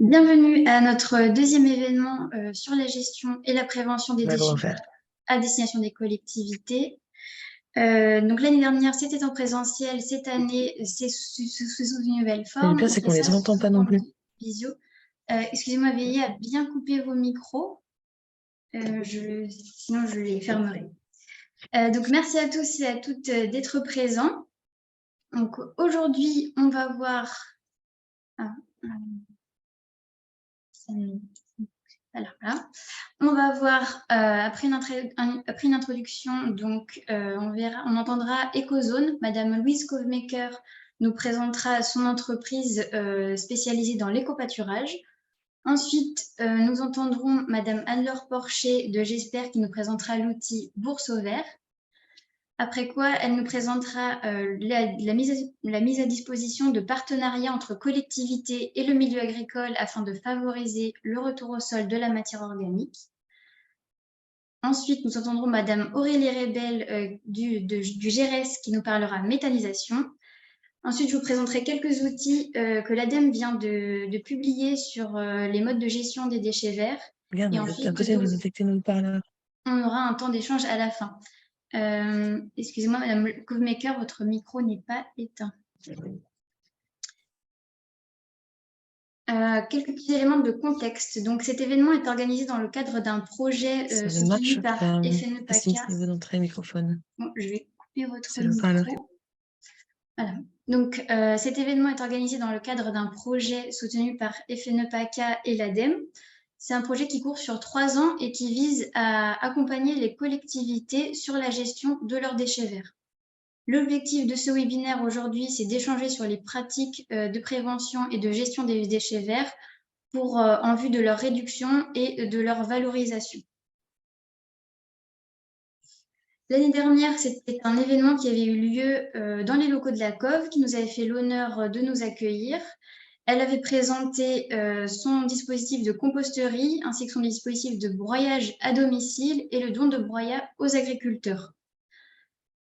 Bienvenue à notre deuxième événement sur la gestion et la prévention des déchets à destination des collectivités. Donc l'année dernière, c'était en présentiel. Cette année, c'est sous une nouvelle forme. Le pire, c'est qu'on ne les entend pas non plus. Visio. Excusez-moi, veillez à bien couper vos micros. Sinon, je les fermerai. Donc, merci à tous et à toutes d'être présents. Donc, aujourd'hui, on va voir... Voilà. On va voir, après une introduction, donc on entendra Ecozone. Madame Louise Kovemaker nous présentera son entreprise spécialisée dans l'éco-pâturage. Ensuite, nous entendrons Madame Anne-Laure Porcher de J'espère qui nous présentera l'outil Bourse au vert. Après quoi, elle nous présentera la mise à disposition de partenariats entre collectivités et le milieu agricole afin de favoriser le retour au sol de la matière organique. Ensuite, nous entendrons Madame Aurélie Rebel du GERES qui nous parlera méthanisation. Ensuite, je vous présenterai quelques outils que l'ADEME vient de publier sur les modes de gestion des déchets verts. Regarde, et ensuite, vous détectez nos parleurs. On aura un temps d'échange à la fin. Excusez-moi, Madame Kovemaker, votre micro n'est pas éteint. Quelques petits éléments de contexte. Donc, cet événement est organisé dans le cadre d'un projet soutenu par FNE-PACA. Bon, je vais couper votre micro. Voilà. Donc, cet événement est organisé dans le cadre d'un projet soutenu par FNE-PACA et l'ADEME. C'est un projet qui court sur 3 ans et qui vise à accompagner les collectivités sur la gestion de leurs déchets verts. L'objectif de ce webinaire aujourd'hui, c'est d'échanger sur les pratiques de prévention et de gestion des déchets verts en vue de leur réduction et de leur valorisation. L'année dernière, c'était un événement qui avait eu lieu dans les locaux de la COV, qui nous avait fait l'honneur de nous accueillir. Elle avait présenté son dispositif de composterie ainsi que son dispositif de broyage à domicile et le don de broyat aux agriculteurs.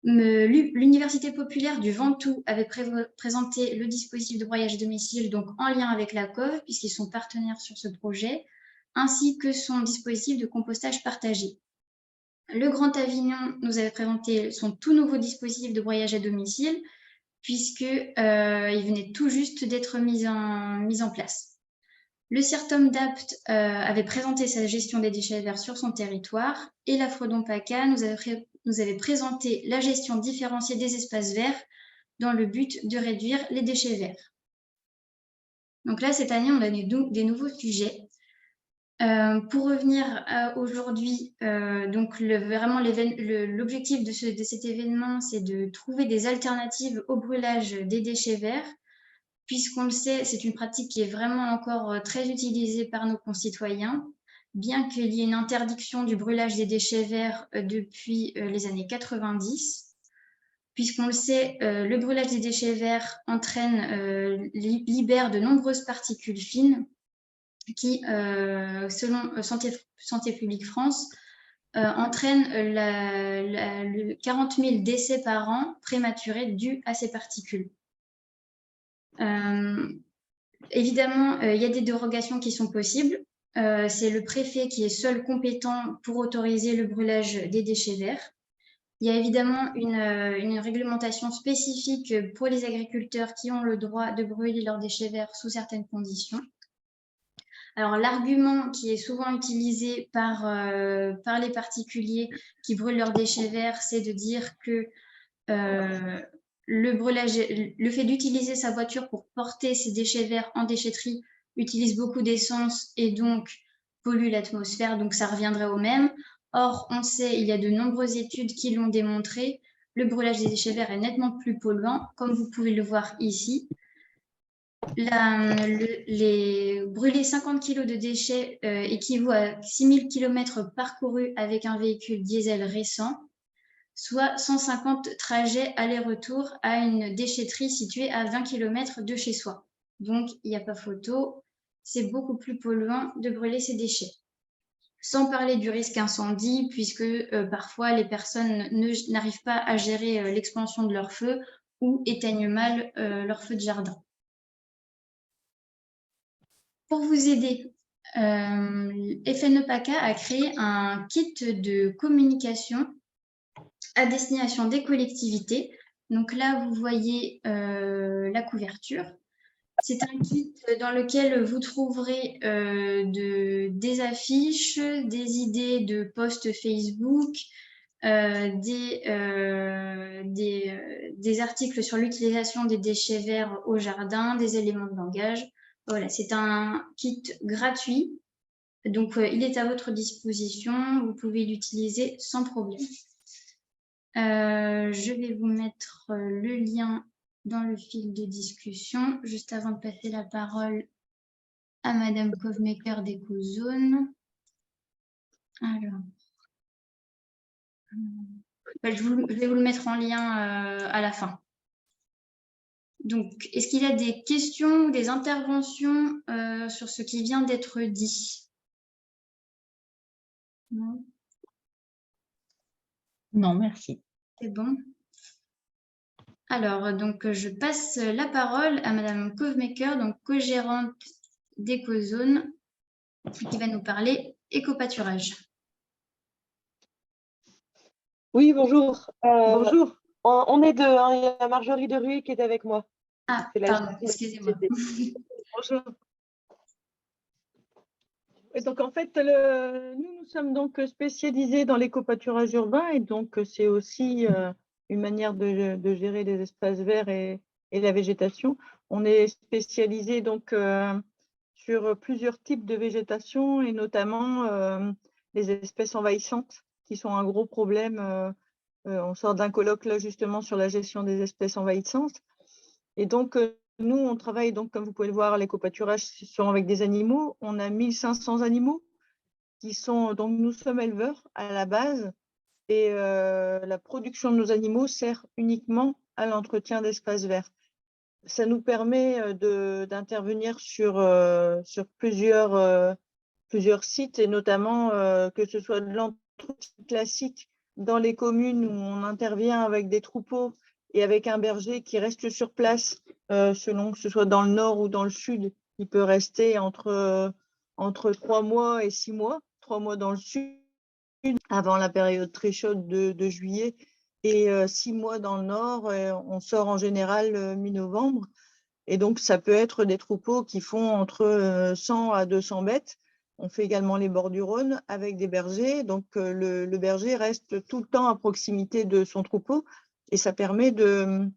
L'Université populaire du Ventoux avait présenté le dispositif de broyage à domicile, donc en lien avec la COV, puisqu'ils sont partenaires sur ce projet, ainsi que son dispositif de compostage partagé. Le Grand Avignon nous avait présenté son tout nouveau dispositif de broyage à domicile, puisqu'il venait tout juste d'être mis en place. Le CIRTOM d'Apt avait présenté sa gestion des déchets verts sur son territoire et la Fredon PACA nous avait présenté la gestion différenciée des espaces verts dans le but de réduire les déchets verts. Donc là, cette année, on a des nouveaux sujets. Pour revenir aujourd'hui, donc vraiment l'objectif de cet événement, c'est de trouver des alternatives au brûlage des déchets verts, puisqu'on le sait, c'est une pratique qui est vraiment encore très utilisée par nos concitoyens, bien qu'il y ait une interdiction du brûlage des déchets verts depuis les années 90. Puisqu'on le sait, le brûlage des déchets verts libère de nombreuses particules fines, qui, selon Santé publique France, entraîne 40 000 décès par an prématurés dus à ces particules. Évidemment, il y a des dérogations qui sont possibles. C'est le préfet qui est seul compétent pour autoriser le brûlage des déchets verts. Il y a évidemment une réglementation spécifique pour les agriculteurs qui ont le droit de brûler leurs déchets verts sous certaines conditions. Alors, l'argument qui est souvent utilisé par les particuliers qui brûlent leurs déchets verts, c'est de dire que le fait d'utiliser sa voiture pour porter ses déchets verts en déchetterie utilise beaucoup d'essence et donc pollue l'atmosphère, donc ça reviendrait au même. Or, on sait, il y a de nombreuses études qui l'ont démontré, le brûlage des déchets verts est nettement plus polluant, comme vous pouvez le voir ici. Brûler 50 kg de déchets équivaut à 6 000 km parcourus avec un véhicule diesel récent, soit 150 trajets aller-retour à une déchetterie située à 20 km de chez soi. Donc, il n'y a pas photo, c'est beaucoup plus polluant de brûler ces déchets. sans parler du risque incendie, puisque parfois les personnes n'arrivent pas à gérer l'expansion de leur feu ou éteignent mal leur feu de jardin. Pour vous aider, FNE-PACA a créé un kit de communication à destination des collectivités. Donc là, vous voyez la couverture. C'est un kit dans lequel vous trouverez des affiches, des idées de posts Facebook, des articles sur l'utilisation des déchets verts au jardin, des éléments de langage. Voilà, c'est un kit gratuit. Donc, il est à votre disposition. Vous pouvez l'utiliser sans problème. Je vais vous mettre le lien dans le fil de discussion, juste avant de passer la parole à Madame Covemaker d'EcoZone. Alors, je vais vous le mettre en lien à la fin. Donc, est-ce qu'il y a des questions ou des interventions sur ce qui vient d'être dit? Non. Non, merci. C'est bon. Alors, donc, je passe la parole à Madame Covemaker, donc co-gérante d'EcoZone, qui va nous parler éco-pâturage. Oui, bonjour. Bonjour. On est deux, hein. Il y a Marjorie Deruy qui est avec moi. Ah, pardon, excusez-moi. Bonjour. Et donc, en fait, nous sommes donc spécialisés dans l'éco-pâturage urbain et donc c'est aussi une manière de gérer les espaces verts et la végétation. On est spécialisé donc sur plusieurs types de végétation et notamment les espèces envahissantes qui sont un gros problème. On sort d'un colloque là justement sur la gestion des espèces envahissantes. Et donc, nous, on travaille, donc, comme vous pouvez le voir, l'éco-pâturage sont avec des animaux. On a 1500 animaux qui sont, donc nous sommes éleveurs à la base et la production de nos animaux sert uniquement à l'entretien d'espaces verts. Ça nous permet d'intervenir sur plusieurs sites et notamment que ce soit de l'entretien classique dans les communes où on intervient avec des troupeaux et avec un berger qui reste sur place, selon que ce soit dans le nord ou dans le sud, il peut rester entre 3 mois et 6 mois, 3 mois dans le sud avant la période très chaude de juillet et 6 mois dans le nord. On sort en général mi-novembre et donc ça peut être des troupeaux qui font entre 100 à 200 bêtes. On fait également les bords du Rhône avec des bergers. Donc, le berger reste tout le temps à proximité de son troupeau et ça permet de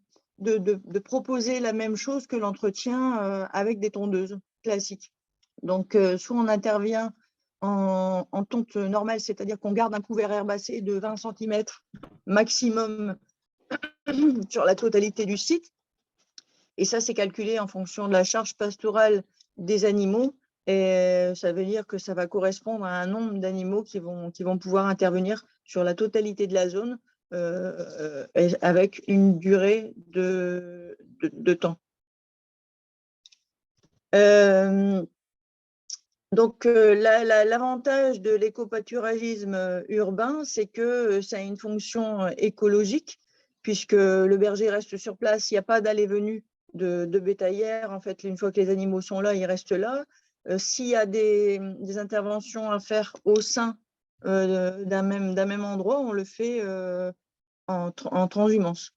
proposer la même chose que l'entretien avec des tondeuses classiques. Donc, soit on intervient en tonte normale, c'est-à-dire qu'on garde un couvert herbacé de 20 cm maximum sur la totalité du site. Et ça, c'est calculé en fonction de la charge pastorale des animaux. Et ça veut dire que ça va correspondre à un nombre d'animaux qui vont pouvoir intervenir sur la totalité de la zone avec une durée de temps. Donc, l'avantage de l'éco-pâturagisme urbain, c'est que ça a une fonction écologique, puisque le berger reste sur place, il n'y a pas d'aller-venue de bétaillère. En fait, une fois que les animaux sont là, ils restent là. S'il y a des interventions à faire au sein d'un même endroit, on le fait en transhumance.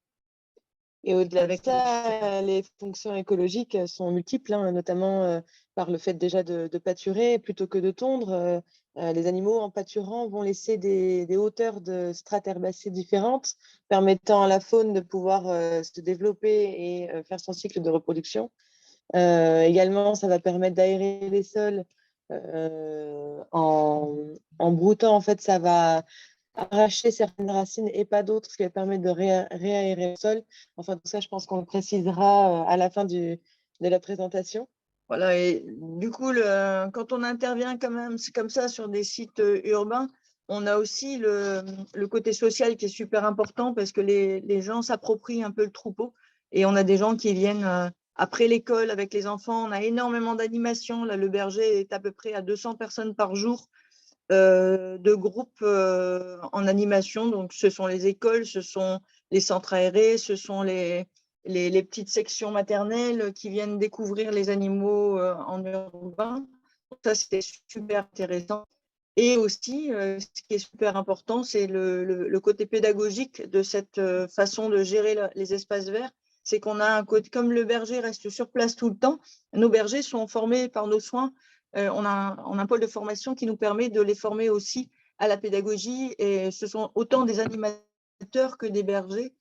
Et au-delà de ça, les fonctions écologiques sont multiples, hein, notamment par le fait déjà de pâturer plutôt que de tondre. Les animaux, en pâturant, vont laisser des hauteurs de strates herbacées différentes, permettant à la faune de pouvoir se développer et faire son cycle de reproduction. Également, ça va permettre d'aérer les sols en broutant. En fait, ça va arracher certaines racines et pas d'autres, ce qui va permettre de réaérer le sol. Enfin, tout ça, je pense qu'on le précisera à la fin de la présentation. Voilà, et du coup, quand on intervient quand même comme ça sur des sites urbains, on a aussi le côté social qui est super important parce que les gens s'approprient un peu le troupeau et on a des gens qui viennent après l'école avec les enfants. On a énormément d'animations. Là, le berger est à peu près à 200 personnes par jour de groupes en animation. Donc, ce sont les écoles, ce sont les centres aérés, ce sont les petites sections maternelles qui viennent découvrir les animaux en urbain. Donc, ça, c'est super intéressant. Et aussi, ce qui est super important, c'est le côté pédagogique de cette façon de gérer les espaces verts. C'est qu'on a un côté, comme le berger reste sur place tout le temps, nos bergers sont formés par nos soins. On a un pôle de formation qui nous permet de les former aussi à la pédagogie. Et ce sont autant des animateurs que des bergers.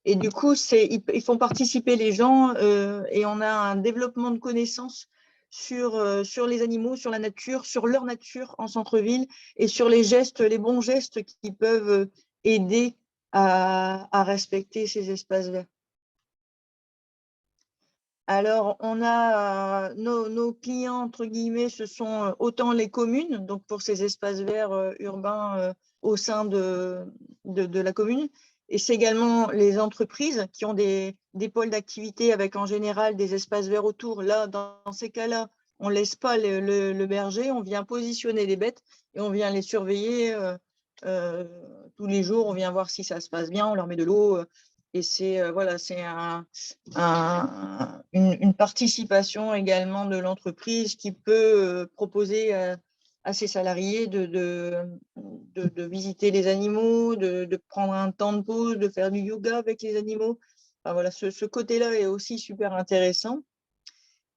Et du coup, ils font participer les gens et on a un développement de connaissances sur les animaux, sur la nature, sur leur nature en centre-ville et sur les gestes, les bons gestes qui peuvent aider à respecter ces espaces verts. Alors, on a nos clients, entre guillemets, ce sont autant les communes, donc pour ces espaces verts urbains au sein de la commune, et c'est également les entreprises qui ont des pôles d'activité avec en général des espaces verts autour. Là, dans ces cas-là, on ne laisse pas le berger, on vient positionner les bêtes et on vient les surveiller tous les jours, on vient voir si ça se passe bien, on leur met de l'eau. Et c'est voilà, c'est une participation également de l'entreprise qui peut proposer à ses salariés de visiter les animaux, de prendre un temps de pause, de faire du yoga avec les animaux. Enfin, voilà, ce côté-là est aussi super intéressant.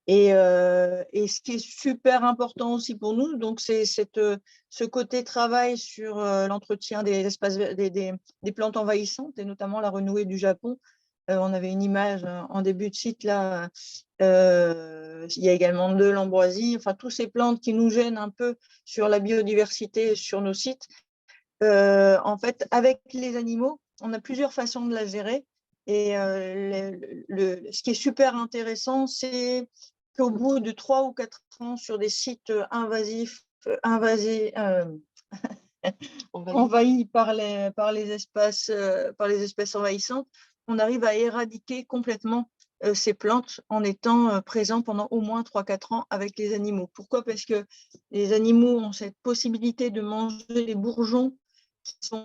Et ce qui est super important aussi pour nous, donc c'est ce côté travail sur l'entretien des espaces, des plantes envahissantes, et notamment la renouée du Japon. On avait une image en début de site là. Il y a également de l'ambroisie, enfin toutes ces plantes qui nous gênent un peu sur la biodiversité sur nos sites. En fait, avec les animaux, on a plusieurs façons de la gérer. Et ce qui est super intéressant, c'est qu'au bout de 3 ou 4 ans sur des sites invasifs, envahis par les espèces envahissantes, on arrive à éradiquer complètement ces plantes en étant présent pendant au moins 3-4 ans avec les animaux. Pourquoi? Parce que les animaux ont cette possibilité de manger les bourgeons qui se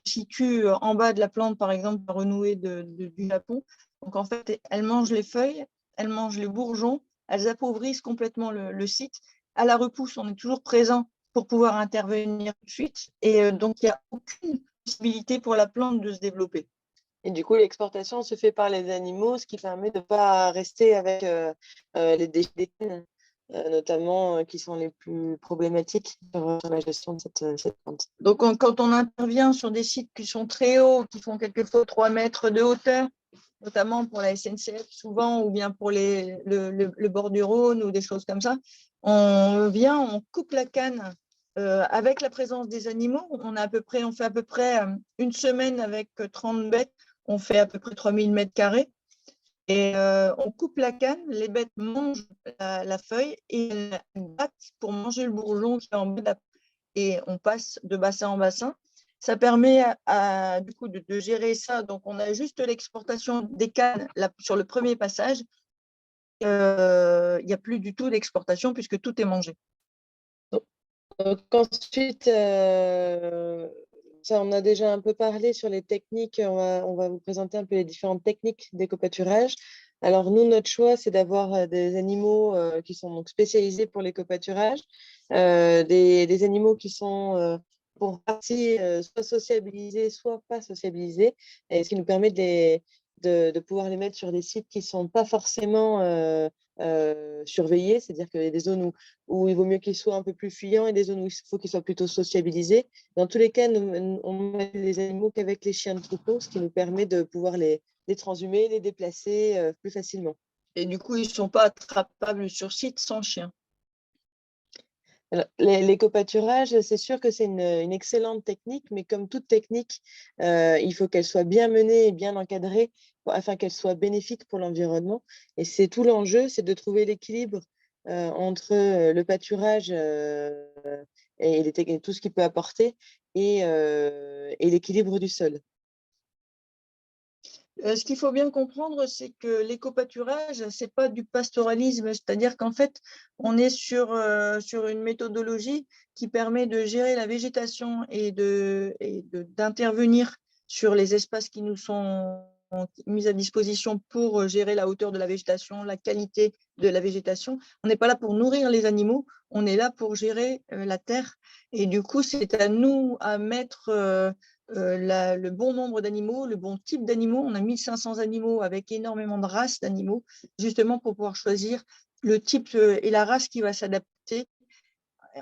situent en bas de la plante, par exemple, la renouée du Japon. Donc, en fait, elles mangent les feuilles, elles mangent les bourgeons, elles appauvrissent complètement le site. À la repousse, on est toujours présent pour pouvoir intervenir tout de suite. Et donc, il n'y a aucune possibilité pour la plante de se développer. Et du coup, l'exportation se fait par les animaux, ce qui permet de ne pas rester avec les déchets des cannes, notamment qui sont les plus problématiques sur la gestion de cette plante. Donc, quand on intervient sur des sites qui sont très hauts, qui font quelquefois 3 mètres de hauteur, notamment pour la SNCF souvent, ou bien pour le bord du Rhône ou des choses comme ça, on coupe la canne avec la présence des animaux. On fait à peu près une semaine avec 30 bêtes, on fait à peu près 3000 mètres carrés. Et on coupe la canne, les bêtes mangent la feuille et elles battent pour manger le bourgeon qui est en bas de la... Et on passe de bassin en bassin. Ça permet du coup de gérer ça. Donc, on a juste l'exportation des cannes sur le premier passage. Il n'y a plus du tout d'exportation puisque tout est mangé. Donc ensuite, ça, on a déjà un peu parlé sur les techniques. On va vous présenter un peu les différentes techniques d'éco-pâturage. Alors nous, notre choix, c'est d'avoir des animaux qui sont donc spécialisés pour l'éco-pâturage, des animaux qui sont pour partie soit sociabilisés, soit pas sociabilisés, et ce qui nous permet de pouvoir les mettre sur des sites qui ne sont pas forcément surveillés, c'est-à-dire qu'il y a des zones où il vaut mieux qu'ils soient un peu plus fuyants et des zones où il faut qu'ils soient plutôt sociabilisés. Dans tous les cas, on met les animaux qu'avec les chiens de troupeau, ce qui nous permet de pouvoir les transhumer, les déplacer plus facilement. Et du coup, ils ne sont pas attrapables sur site sans chien. L'éco-pâturage, c'est sûr que c'est une excellente technique, mais comme toute technique, il faut qu'elle soit bien menée et bien encadrée afin qu'elle soit bénéfique pour l'environnement. Et c'est tout l'enjeu, c'est de trouver l'équilibre entre le pâturage et tout ce qu'il peut apporter et l'équilibre du sol. Ce qu'il faut bien comprendre, c'est que l'éco-pâturage, ce n'est pas du pastoralisme, c'est-à-dire qu'en fait, on est sur une méthodologie qui permet de gérer la végétation et d'intervenir sur les espaces qui nous sont mis à disposition pour gérer la hauteur de la végétation, la qualité de la végétation. On n'est pas là pour nourrir les animaux, on est là pour gérer la terre. Et du coup, c'est à nous à mettre le bon nombre d'animaux, le bon type d'animaux. On a 1500 animaux avec énormément de races d'animaux, justement pour pouvoir choisir le type et la race qui va s'adapter.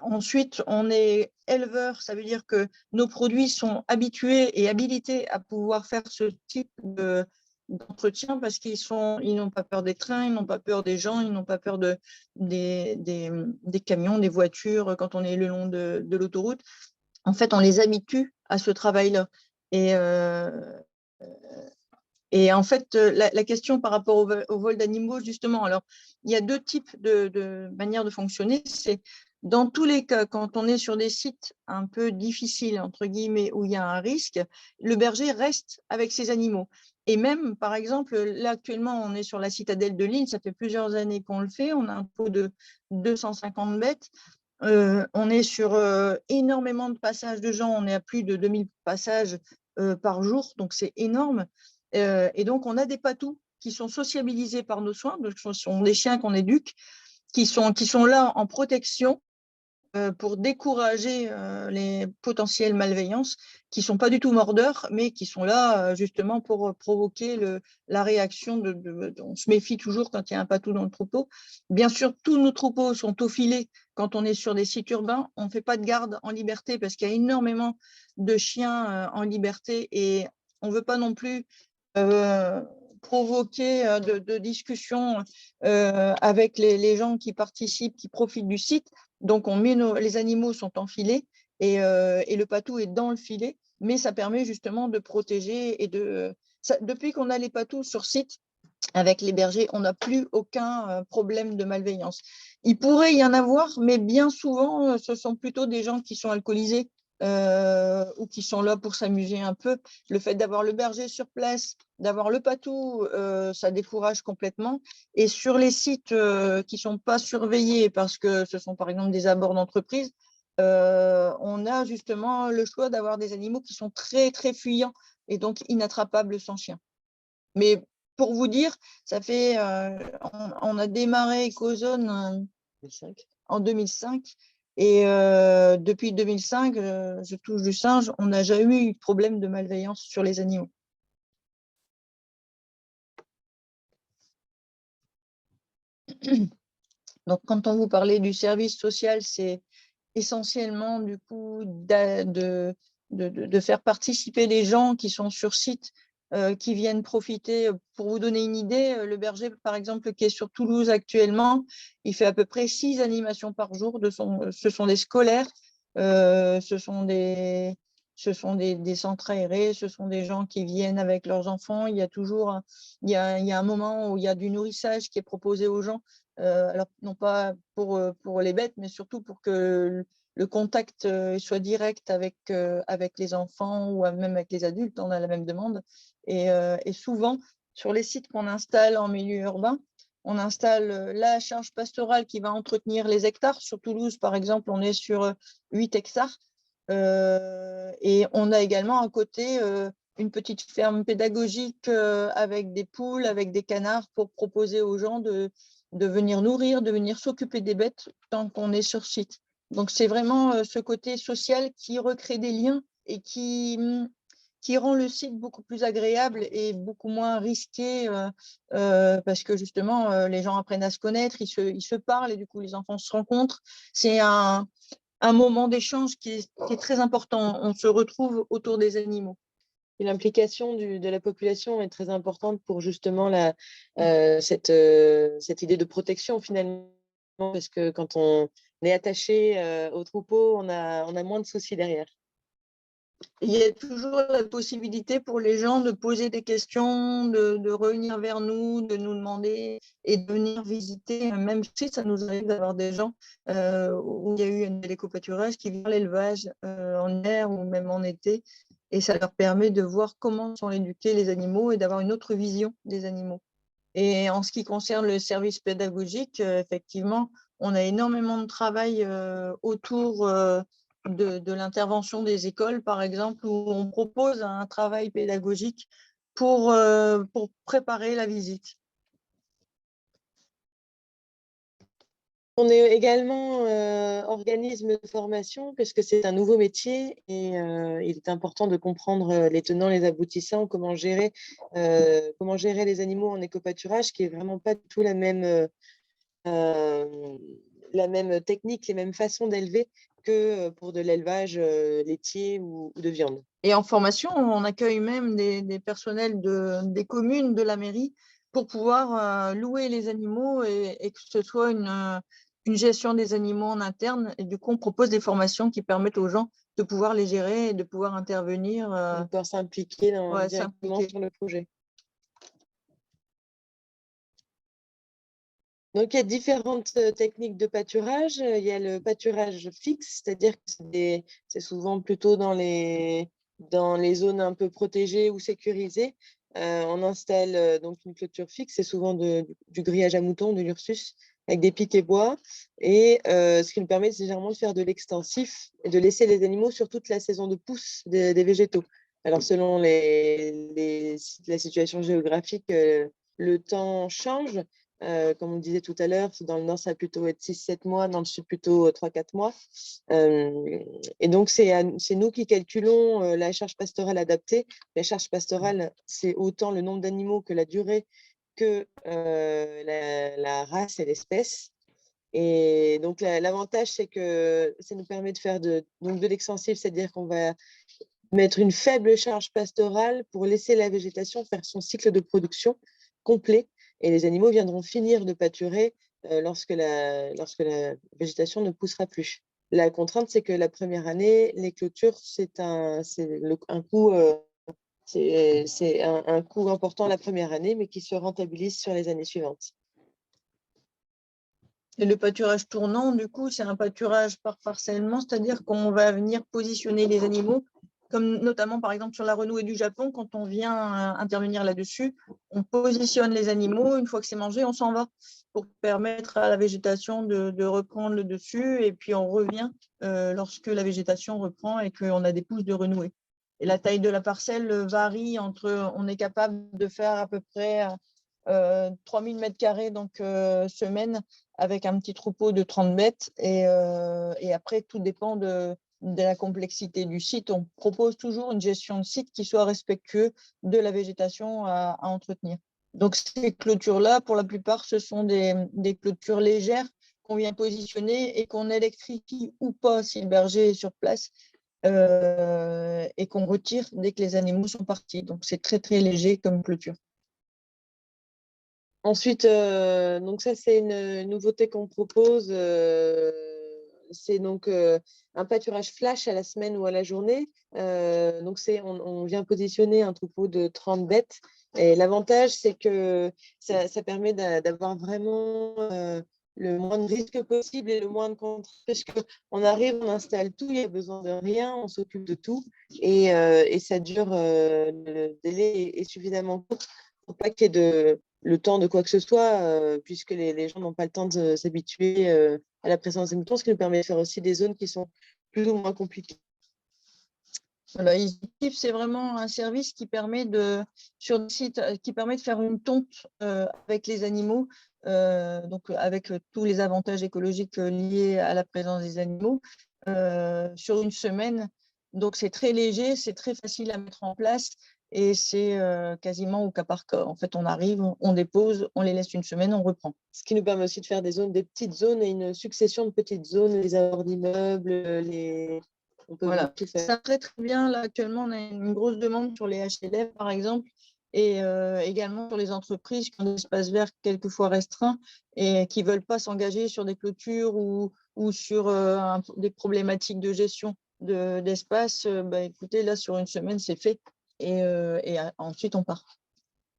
Ensuite, on est éleveur, ça veut dire que nos produits sont habitués et habilités à pouvoir faire ce type d'entretien parce qu'ils n'ont pas peur des trains, ils n'ont pas peur des gens, ils n'ont pas peur des camions, des voitures quand on est le long de l'autoroute. En fait, on les habitue à ce travail-là. Et en fait, la question par rapport au vol d'animaux, justement, alors, il y a deux types de manières de fonctionner. C'est dans tous les cas, quand on est sur des sites un peu difficiles, entre guillemets, où il y a un risque, le berger reste avec ses animaux. Et même, par exemple, là, actuellement, on est sur la citadelle de Lille, ça fait plusieurs années qu'on le fait, on a un pot de 250 bêtes. On est sur énormément de passages de gens, on est à plus de 2000 passages par jour, donc c'est énorme. Et donc, on a des patous qui sont sociabilisés par nos soins, donc ce sont des chiens qu'on éduque, qui sont là en protection pour décourager les potentielles malveillances, qui ne sont pas du tout mordeurs, mais qui sont là justement pour provoquer la réaction. On se méfie toujours quand il y a un patou dans le troupeau. Bien sûr, tous nos troupeaux sont au filet quand on est sur des sites urbains. On ne fait pas de garde en liberté parce qu'il y a énormément de chiens en liberté et on ne veut pas non plus provoquer de discussions avec les gens qui participent, qui profitent du site. Donc, les animaux sont en filet et le patou est dans le filet, mais ça permet justement de protéger depuis qu'on a les patous sur site, avec les bergers, on n'a plus aucun problème de malveillance. Il pourrait y en avoir, mais bien souvent, ce sont plutôt des gens qui sont alcoolisés ou qui sont là pour s'amuser un peu. Le fait d'avoir le berger sur place, d'avoir le patou, ça décourage complètement. Et sur les sites qui ne sont pas surveillés, parce que ce sont par exemple des abords d'entreprise, on a justement le choix d'avoir des animaux qui sont très, très fuyants et donc inattrapables sans chien. Mais pour vous dire, ça fait, on a démarré Ecozone en 2005 et depuis 2005, je touche du singe, on n'a jamais eu de problème de malveillance sur les animaux. Donc, quand on vous parlait du service social, c'est essentiellement du coup de faire participer les gens qui sont sur site, qui viennent profiter. Pour vous donner une idée, le berger, par exemple, qui est sur Toulouse actuellement, il fait à peu près 6 animations par jour. Ce sont des scolaires, ce sont des centres aérés, ce sont des gens qui viennent avec leurs enfants. Il y a toujours il y a un moment où il y a du nourrissage qui est proposé aux gens. Alors, non pas pour les bêtes, mais surtout pour que le contact soit direct avec les enfants ou même avec les adultes, on a la même demande. Et souvent, sur les sites qu'on installe en milieu urbain, on installe la charge pastorale qui va entretenir les hectares. Sur Toulouse, par exemple, on est sur 8 hectares. Et on a également à côté une petite ferme pédagogique avec des poules, avec des canards pour proposer aux gens de venir nourrir, de venir s'occuper des bêtes tant qu'on est sur site. Donc, c'est vraiment ce côté social qui recrée des liens et qui rend le site beaucoup plus agréable et beaucoup moins risqué parce que justement, les gens apprennent à se connaître, ils se parlent et du coup, les enfants se rencontrent. C'est un moment d'échange qui est très important. On se retrouve autour des animaux. Et l'implication de la population est très importante pour justement cette idée de protection finalement, parce que quand on est attaché au troupeau, on a moins de soucis derrière. Il y a toujours la possibilité pour les gens de poser des questions, de revenir vers nous, de nous demander et de venir visiter. Même si ça nous arrive d'avoir des gens où il y a eu un éco-pâturage qui vient l'élevage en hiver ou même en été et ça leur permet de voir comment sont éduqués les animaux et d'avoir une autre vision des animaux. Et en ce qui concerne le service pédagogique, effectivement, on a énormément de travail autour de l'intervention des écoles, par exemple, où on propose un travail pédagogique pour préparer la visite. On est également organisme de formation parce que c'est un nouveau métier et il est important de comprendre les tenants, les aboutissants, comment gérer les animaux en éco-pâturage, qui est vraiment pas du tout la même technique, les mêmes façons d'élever que pour de l'élevage laitier ou de viande. Et en formation, on accueille même des personnels des communes, de la mairie, pour pouvoir louer les animaux et que ce soit une gestion des animaux en interne. Et du coup, on propose des formations qui permettent aux gens de pouvoir les gérer et de pouvoir intervenir. De pouvoir s'impliquer directement sur le projet. Donc, il y a différentes techniques de pâturage. Il y a le pâturage fixe, c'est-à-dire que c'est souvent plutôt dans les zones un peu protégées ou sécurisées. On installe donc une clôture fixe, c'est souvent du grillage à moutons, de l'Ursus, avec des piquets bois. Et ce qui nous permet généralement de faire de l'extensif et de laisser les animaux sur toute la saison de pousse des végétaux. Alors, selon la situation géographique, le temps change. Comme on disait tout à l'heure, dans le nord, ça va plutôt être 6-7 mois, dans le sud, plutôt 3-4 mois. Et donc, c'est nous qui calculons la charge pastorale adaptée. La charge pastorale, c'est autant le nombre d'animaux que la durée que la race et l'espèce. Et donc, l'avantage, c'est que ça nous permet de faire de l'extensif, c'est-à-dire qu'on va mettre une faible charge pastorale pour laisser la végétation faire son cycle de production complet. Et les animaux viendront finir de pâturer lorsque la végétation ne poussera plus. La contrainte, c'est que la première année, les clôtures, c'est un coût important la première année, mais qui se rentabilise sur les années suivantes. Et le pâturage tournant, du coup, c'est un pâturage par parcellement, c'est-à-dire qu'on va venir positionner les animaux, comme notamment par exemple sur la renouée du Japon, quand on vient intervenir là-dessus, on positionne les animaux, une fois que c'est mangé, on s'en va pour permettre à la végétation de reprendre le dessus, et puis on revient lorsque la végétation reprend et qu'on a des pousses de renouée. Et la taille de la parcelle varie entre, on est capable de faire à peu près 3000 m², donc semaine, avec un petit troupeau de 30 bêtes. Et après, tout dépend de la complexité du site. On propose toujours une gestion de site qui soit respectueuse de la végétation à entretenir. Donc, ces clôtures-là, pour la plupart, ce sont des clôtures légères qu'on vient positionner et qu'on électrifie ou pas si le berger est sur place et qu'on retire dès que les animaux sont partis. Donc, c'est très, très léger comme clôture. Ensuite, donc ça, c'est une nouveauté qu'on propose. C'est donc un pâturage flash à la semaine ou à la journée. Donc, on vient positionner un troupeau de 30 bêtes. Et l'avantage, c'est que ça permet d'avoir vraiment le moins de risques possible et le moins de contraintes. Parce qu'on arrive, on installe tout, il n'y a besoin de rien, on s'occupe de tout. Et ça dure, le délai est suffisamment court pour pas qu'il y ait le temps de quoi que ce soit, puisque les gens n'ont pas le temps de s'habituer à la présence des moutons, ce qui nous permet de faire aussi des zones qui sont plus ou moins compliquées. Voilà, EasyKeep, c'est vraiment un service qui permet sur le site, qui permet de faire une tonte avec les animaux, donc avec tous les avantages écologiques liés à la présence des animaux sur une semaine. Donc c'est très léger, c'est très facile à mettre en place et c'est quasiment au cas par cas. En fait, on arrive, on dépose, on les laisse une semaine, on reprend. Ce qui nous permet aussi de faire des petites zones et une succession de petites zones, les abords d'immeubles, on peut voilà, tout faire. ça très très bien. Là, actuellement, on a une grosse demande sur les HLM, par exemple, et également sur les entreprises qui ont des espaces verts quelquefois restreints et qui ne veulent pas s'engager sur des clôtures ou sur des problématiques de gestion d'espace. Écoutez, là, sur une semaine, c'est fait et ensuite, on part.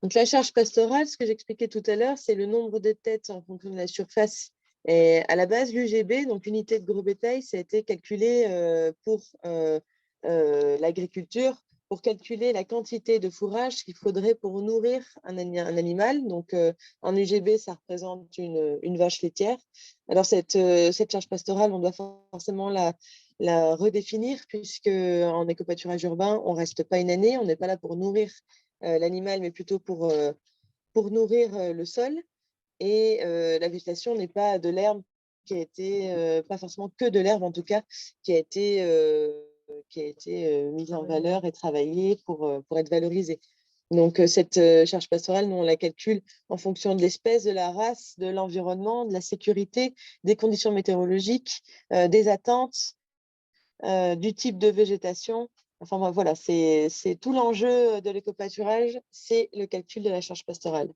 Donc, la charge pastorale, ce que j'expliquais tout à l'heure, c'est le nombre de têtes en fonction de la surface. Et à la base, l'UGB, donc unité de gros bétail, ça a été calculé pour l'agriculture, pour calculer la quantité de fourrage qu'il faudrait pour nourrir un animal. Donc, en UGB, ça représente une vache laitière. Alors, cette charge pastorale, on doit forcément la redéfinir, puisque en écopâturage urbain, on ne reste pas une année, on n'est pas là pour nourrir l'animal, mais plutôt pour nourrir le sol. Et la végétation n'est pas de l'herbe qui a été, pas forcément que de l'herbe en tout cas, qui a été mise en valeur et travaillée pour être valorisée. Donc, cette charge pastorale, nous, on la calcule en fonction de l'espèce, de la race, de l'environnement, de la sécurité, des conditions météorologiques, des attentes, du type de végétation. Enfin, voilà, c'est tout l'enjeu de l'écopâturage, c'est le calcul de la charge pastorale.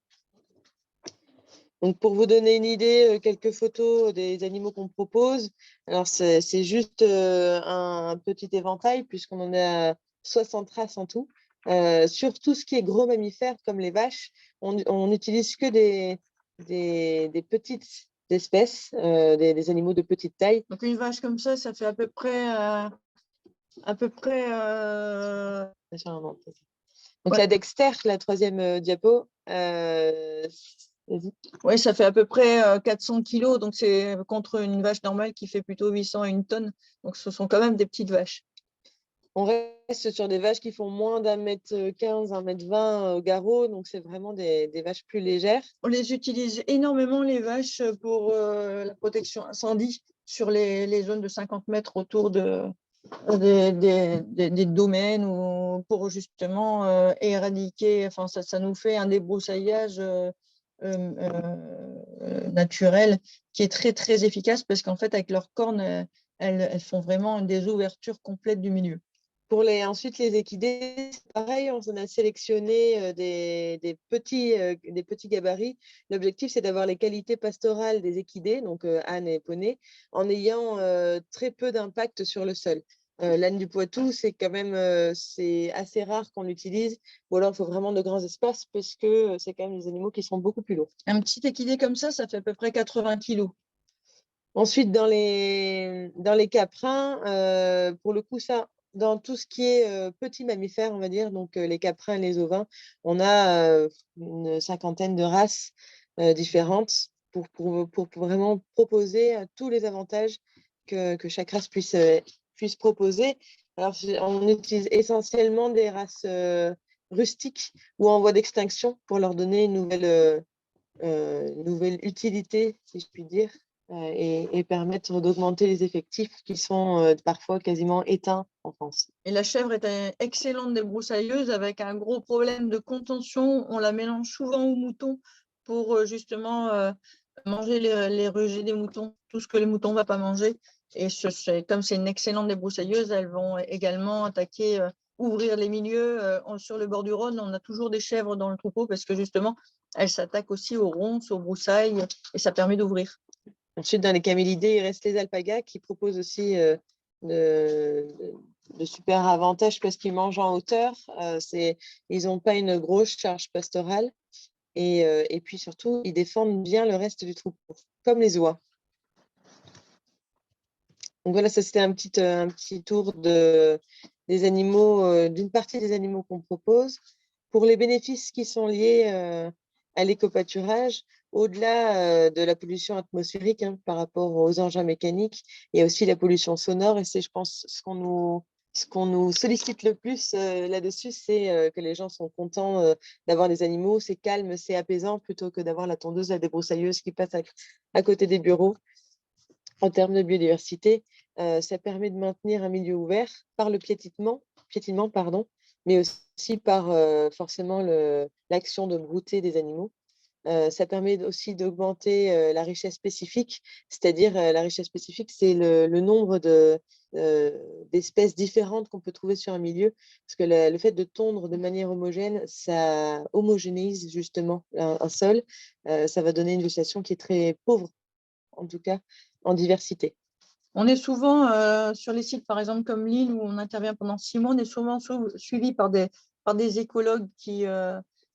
Donc, pour vous donner une idée, quelques photos des animaux qu'on propose. Alors, c'est juste un petit éventail, puisqu'on en a 60 races en tout. Sur tout ce qui est gros mammifères, comme les vaches, on n'utilise que des petites espèces, des animaux de petite taille. Donc, une vache comme ça fait à peu près... Donc, la Dexter, la troisième diapo. Vas-y. Oui, ça fait à peu près 400 kilos, donc c'est contre une vache normale qui fait plutôt 800 à 1 tonne. Donc, ce sont quand même des petites vaches. On reste sur des vaches qui font moins d'1,15 m, 1,20 m au garrot, donc c'est vraiment des vaches plus légères. On les utilise énormément, les vaches, pour la protection incendie sur les zones de 50 mètres autour des domaines, ou pour justement éradiquer, enfin, ça nous fait un débroussaillage naturel qui est très, très efficace, parce qu'en fait, avec leurs cornes, elles font vraiment des ouvertures complètes du milieu. Pour ensuite les équidés, c'est pareil, on a sélectionné des petits gabarits. L'objectif, c'est d'avoir les qualités pastorales des équidés, donc ânes et poneys, en ayant très peu d'impact sur le sol. L'âne du Poitou, c'est quand même c'est assez rare qu'on l'utilise, ou alors il faut vraiment de grands espaces, parce que c'est quand même des animaux qui sont beaucoup plus lourds. Un petit équidé comme ça fait à peu près 80 kilos. Ensuite, dans les caprins, pour le coup, ça, dans tout ce qui est petits mammifères, on va dire, donc les caprins et les ovins, on a une cinquantaine de races différentes pour vraiment proposer tous les avantages que chaque race puisse proposer. Alors, on utilise essentiellement des races rustiques ou en voie d'extinction pour leur donner une nouvelle utilité, si je puis dire. Et permettre d'augmenter les effectifs qui sont parfois quasiment éteints en France. Et la chèvre est une excellente débroussailleuse, avec un gros problème de contention. On la mélange souvent aux moutons pour justement manger les rejets des moutons, tout ce que les moutons ne vont pas manger. Et comme c'est une excellente débroussailleuse, elles vont également attaquer, ouvrir les milieux. Sur le bord du Rhône, on a toujours des chèvres dans le troupeau, parce que justement, elles s'attaquent aussi aux ronces, aux broussailles, et ça permet d'ouvrir. Ensuite, dans les camélidés, il reste les alpagas qui proposent aussi de super avantages, parce qu'ils mangent en hauteur. Ils n'ont pas une grosse charge pastorale. Et puis surtout, ils défendent bien le reste du troupeau, comme les oies. Donc voilà, ça c'était un petit tour des animaux, d'une partie des animaux qu'on propose. Pour les bénéfices qui sont liés à l'écopâturage, au-delà de la pollution atmosphérique par rapport aux engins mécaniques, il y a aussi la pollution sonore. Et c'est, je pense, ce qu'on nous sollicite le plus là-dessus, c'est que les gens sont contents d'avoir des animaux. C'est calme, c'est apaisant, plutôt que d'avoir la tondeuse, la débroussailleuse qui passe à côté des bureaux. En termes de biodiversité, ça permet de maintenir un milieu ouvert par le piétinement, mais aussi par forcément l'action de brouter des animaux. Ça permet aussi d'augmenter la richesse spécifique, c'est-à-dire la richesse spécifique, c'est le nombre d'espèces différentes qu'on peut trouver sur un milieu, parce que le fait de tondre de manière homogène, ça homogénéise justement un sol, ça va donner une végétation qui est très pauvre, en tout cas en diversité. On est souvent sur les sites, par exemple, comme Lille, où on intervient pendant 6 mois, on est souvent suivi par des écologues qui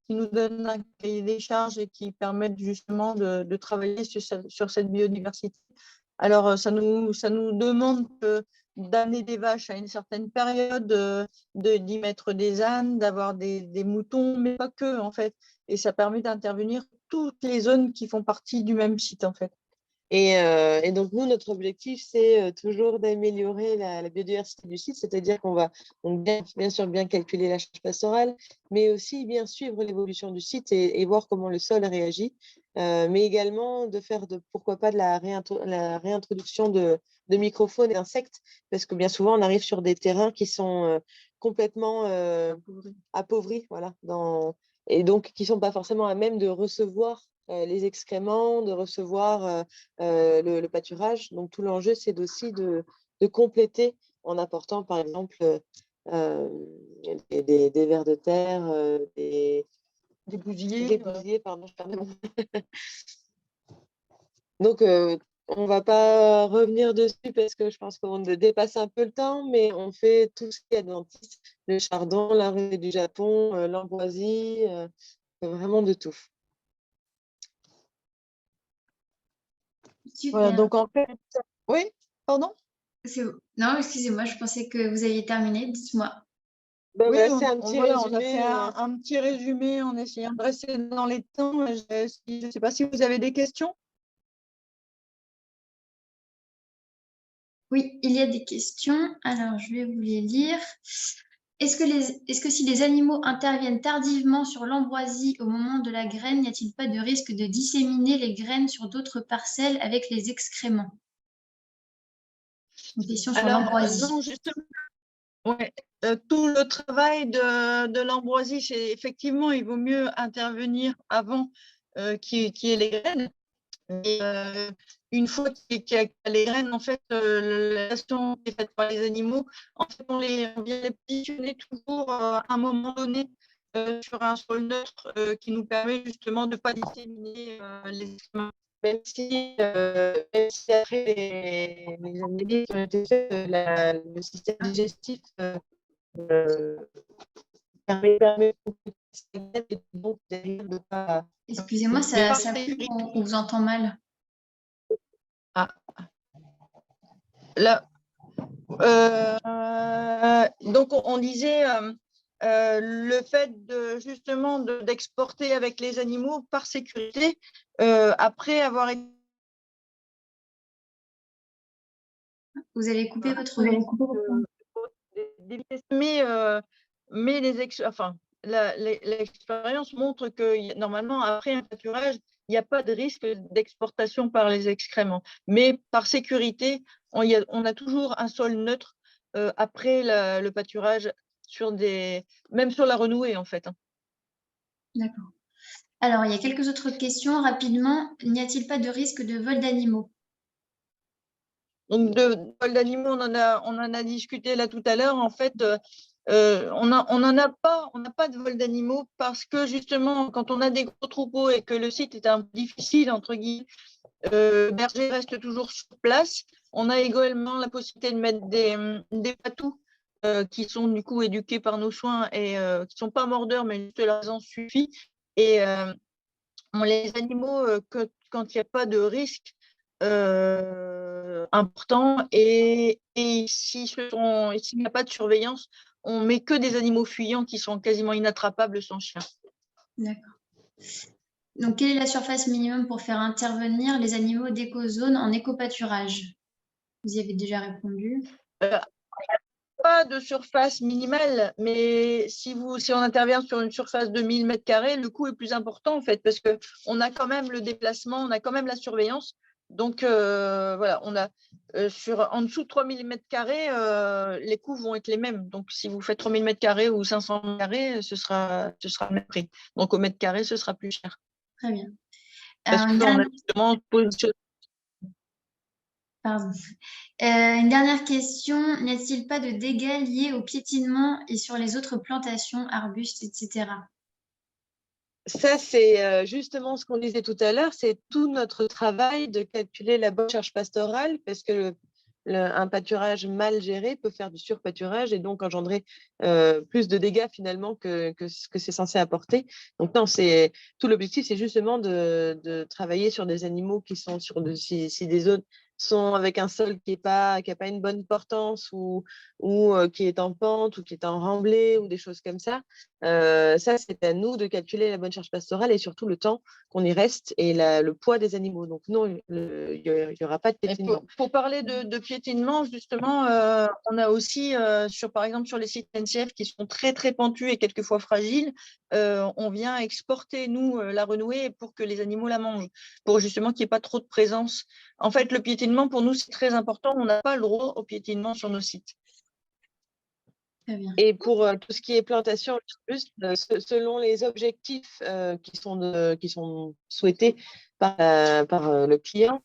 nous donnent un cahier des charges et qui permettent justement de travailler sur cette biodiversité. Alors, ça nous demande d'amener des vaches à une certaine période, d'y mettre des ânes, d'avoir des moutons, mais pas que, en fait. Et ça permet d'intervenir toutes les zones qui font partie du même site, en fait. Et donc, nous, notre objectif, c'est toujours d'améliorer la biodiversité du site, c'est-à-dire qu'on va donc bien sûr bien calculer la charge pastorale, mais aussi bien suivre l'évolution du site et voir comment le sol réagit, mais également de faire, pourquoi pas, de la réintroduction de microfaune et d'insectes, parce que bien souvent, on arrive sur des terrains qui sont complètement appauvris, voilà, et donc qui ne sont pas forcément à même de recevoir les excréments, de recevoir le pâturage. Donc, tout l'enjeu, c'est aussi de compléter en apportant, par exemple, des vers de terre, des bousiers, pardon. Donc, on ne va pas revenir dessus parce que je pense qu'on dépasse un peu le temps, mais on fait tout ce qui est adventiste, le chardon, la rosée du Japon, l'ambroisie, vraiment de tout. Voilà, Super. donc en fait, oui, pardon? Non, excusez-moi, je pensais que vous aviez terminé. Dites-moi. Ben Oui, voilà, c'est un petit voilà, on a résumé. fait un petit résumé en essayant de rester dans les temps. Je ne sais pas si vous avez des questions. Oui, il y a des questions. Alors, je vais vous les lire. Est-ce que si les animaux interviennent tardivement sur l'ambroisie au moment de la graine, n'y a-t-il pas de risque de disséminer les graines sur d'autres parcelles avec les excréments? Une question sur Alors, l'ambroisie. non, justement, ouais, tout le travail de l'ambroisie, c'est effectivement, il vaut mieux intervenir avant qu'il y ait les graines. Et une fois qu'il y a les graines, en fait, l'action qui est faite par les animaux, en fait, on vient les positionner toujours à un moment donné sur un sol neutre qui nous permet justement de ne pas disséminer les excréments. Même si après les analyses ont été faites, le système digestif permet donc derrière de pas. Excusez-moi, Mais ça coupe, on vous entend mal. Ah. Là, donc on disait le fait justement d'exporter avec les animaux par sécurité après avoir été. Vous avez coupé votre Mais l'expérience montre que normalement, après un pâturage, il n'y a pas de risque d'exportation par les excréments. Mais par sécurité, on a toujours un sol neutre après le pâturage, même sur la renouée, en fait. D'accord. Alors, il y a quelques autres questions. Rapidement, n'y a-t-il pas de risque de vol d'animaux? Donc, de vol d'animaux, on en a discuté là tout à l'heure. En fait, on n'a pas de vol d'animaux parce que justement, quand on a des gros troupeaux et que le site est un peu difficile, entre guillemets, le berger reste toujours sur place. On a également la possibilité de mettre des patous qui sont du coup éduqués par nos soins et qui ne sont pas mordeurs, mais juste la présence suffit. Et les animaux, quand il n'y a pas de risque important et s'il n'y a pas de surveillance, on met que des animaux fuyants qui sont quasiment inattrapables sans chien. D'accord. Donc, quelle est la surface minimum pour faire intervenir les animaux d'écozone en éco-pâturage? Vous y avez déjà répondu. Pas de surface minimale, mais si on intervient sur une surface de 1000 m², le coût est plus important en fait, parce qu'on a quand même le déplacement, on a quand même la surveillance. Donc voilà, on a en dessous de 3000 m², les coûts vont être les mêmes. Donc si vous faites 3000 m² ou 500 m², ce sera le même prix. Donc au mètre carré, ce sera plus cher. Très bien. Parce qu'on a justement positionné. Pardon. Une dernière question. N'y a-t-il pas de dégâts liés au piétinement et sur les autres plantations, arbustes, etc.? Ça, c'est justement ce qu'on disait tout à l'heure, c'est tout notre travail de calculer la bonne charge pastorale, parce que un pâturage mal géré peut faire du surpâturage et donc engendrer plus de dégâts finalement que ce que c'est censé apporter. Donc non, tout l'objectif, c'est justement de travailler sur des animaux qui sont sur des zones sont avec un sol qui a pas une bonne portance ou qui est en pente ou qui est en remblai ou des choses comme ça. Ça, c'est à nous de calculer la bonne charge pastorale et surtout le temps qu'on y reste et le poids des animaux. Donc non, il n'y aura pas de piétinement. Pour parler de piétinement, justement, on a aussi, par exemple, sur les sites NCF qui sont très, très pentus et quelquefois fragiles, on vient exporter, nous, la renouée pour que les animaux la mangent, pour justement qu'il n'y ait pas trop de présence. En fait, le piétinement, pour nous, c'est très important. On n'a pas le droit au piétinement sur nos sites. Très bien. Et pour tout ce qui est plantation, juste, selon les objectifs qui sont souhaités par le client,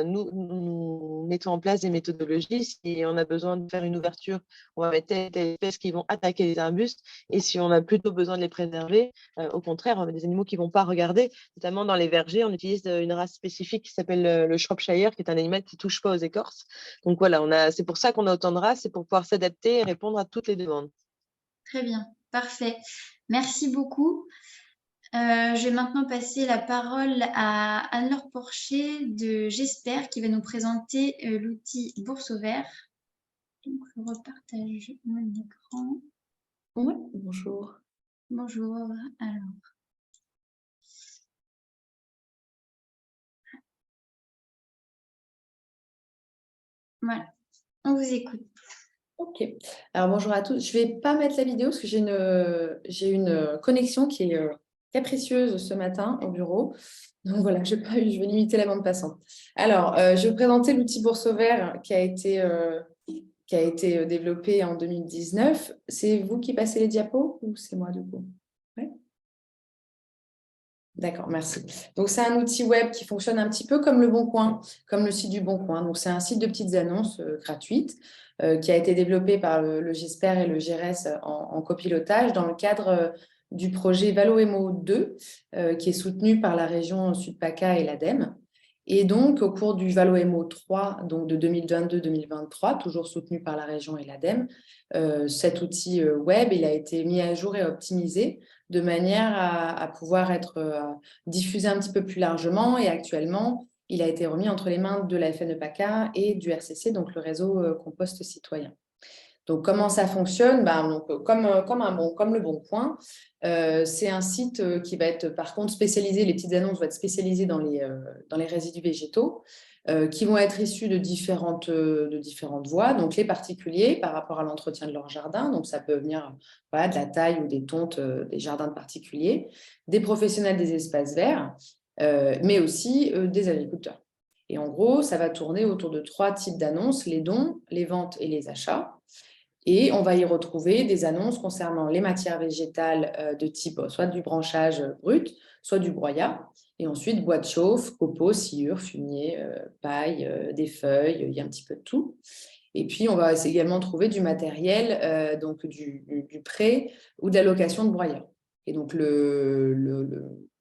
nous mettons en place des méthodologies. Si on a besoin de faire une ouverture, on va mettre telle espèces qui vont attaquer les arbustes. Et si on a plutôt besoin de les préserver, au contraire, on a des animaux qui ne vont pas regarder. Notamment dans les vergers, on utilise une race spécifique qui s'appelle le Shropshire, qui est un animal qui ne touche pas aux écorces. Donc voilà, c'est pour ça qu'on a autant de races, c'est pour pouvoir s'adapter et répondre à toutes les demandes. Très bien, parfait. Merci beaucoup. Je vais maintenant passer la parole à Anne-Laure Porcher de J'espère qui va nous présenter l'outil Bourse au vert. Donc, je repartage mon écran. Oui, bonjour. Bonjour. Alors. Voilà, on vous écoute. Ok. Alors bonjour à tous. Je ne vais pas mettre la vidéo parce que j'ai une connexion qui est capricieuse ce matin au bureau. Donc voilà, je vais limiter la bande passante. Alors, je vais vous présenter l'outil Bourse au vert qui a été développé en 2019. C'est vous qui passez les diapos ou c'est moi du coup? Ouais. D'accord, merci. Donc, c'est un outil web qui fonctionne un petit peu comme le Bon Coin, comme le site du Bon Coin. Donc, c'est un site de petites annonces gratuites qui a été développé par le GESPER et le GRS en copilotage dans le cadre du projet Valoemo 2 qui est soutenu par la région Sud-PACA et l'ADEME. Et donc, au cours du Valoemo 3, donc de 2022-2023, toujours soutenu par la région et l'ADEME, cet outil web, il a été mis à jour et optimisé de manière à pouvoir être diffusé un petit peu plus largement. Et actuellement, il a été remis entre les mains de la FNEPACA et du RCC, donc le réseau Compost Citoyen. Donc, comment ça fonctionne? Comme le Bon Coin, c'est un site qui va être, par contre, spécialisé, les petites annonces vont être spécialisées dans les résidus végétaux, qui vont être issus de différentes voies. Donc, les particuliers, par rapport à l'entretien de leur jardin, donc ça peut venir de la taille ou des tontes des jardins de particuliers, des professionnels des espaces verts, mais aussi des agriculteurs. Et en gros, ça va tourner autour de 3 types d'annonces, les dons, les ventes et les achats. Et on va y retrouver des annonces concernant les matières végétales de type soit du branchage brut, soit du broyat. Et ensuite, bois de chauffe, copeaux, sciure, fumier, paille, des feuilles, il y a un petit peu de tout. Et puis, on va également trouver du matériel, donc du prêt ou de la location de broyat. Et donc,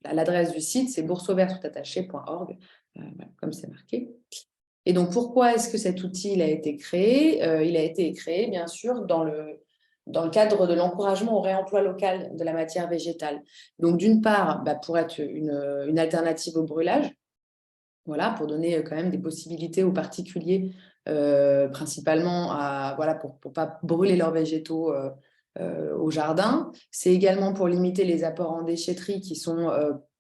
l'adresse du site, c'est bourseauverttoutattaché.org, comme c'est marqué. Et donc, pourquoi est-ce que cet outil a été créé? Il a été créé, bien sûr, dans le cadre de l'encouragement au réemploi local de la matière végétale. Donc, d'une part, pour être une alternative au brûlage, voilà, pour donner quand même des possibilités aux particuliers, principalement pour ne pas brûler leurs végétaux au jardin. C'est également pour limiter les apports en déchetterie qui sont,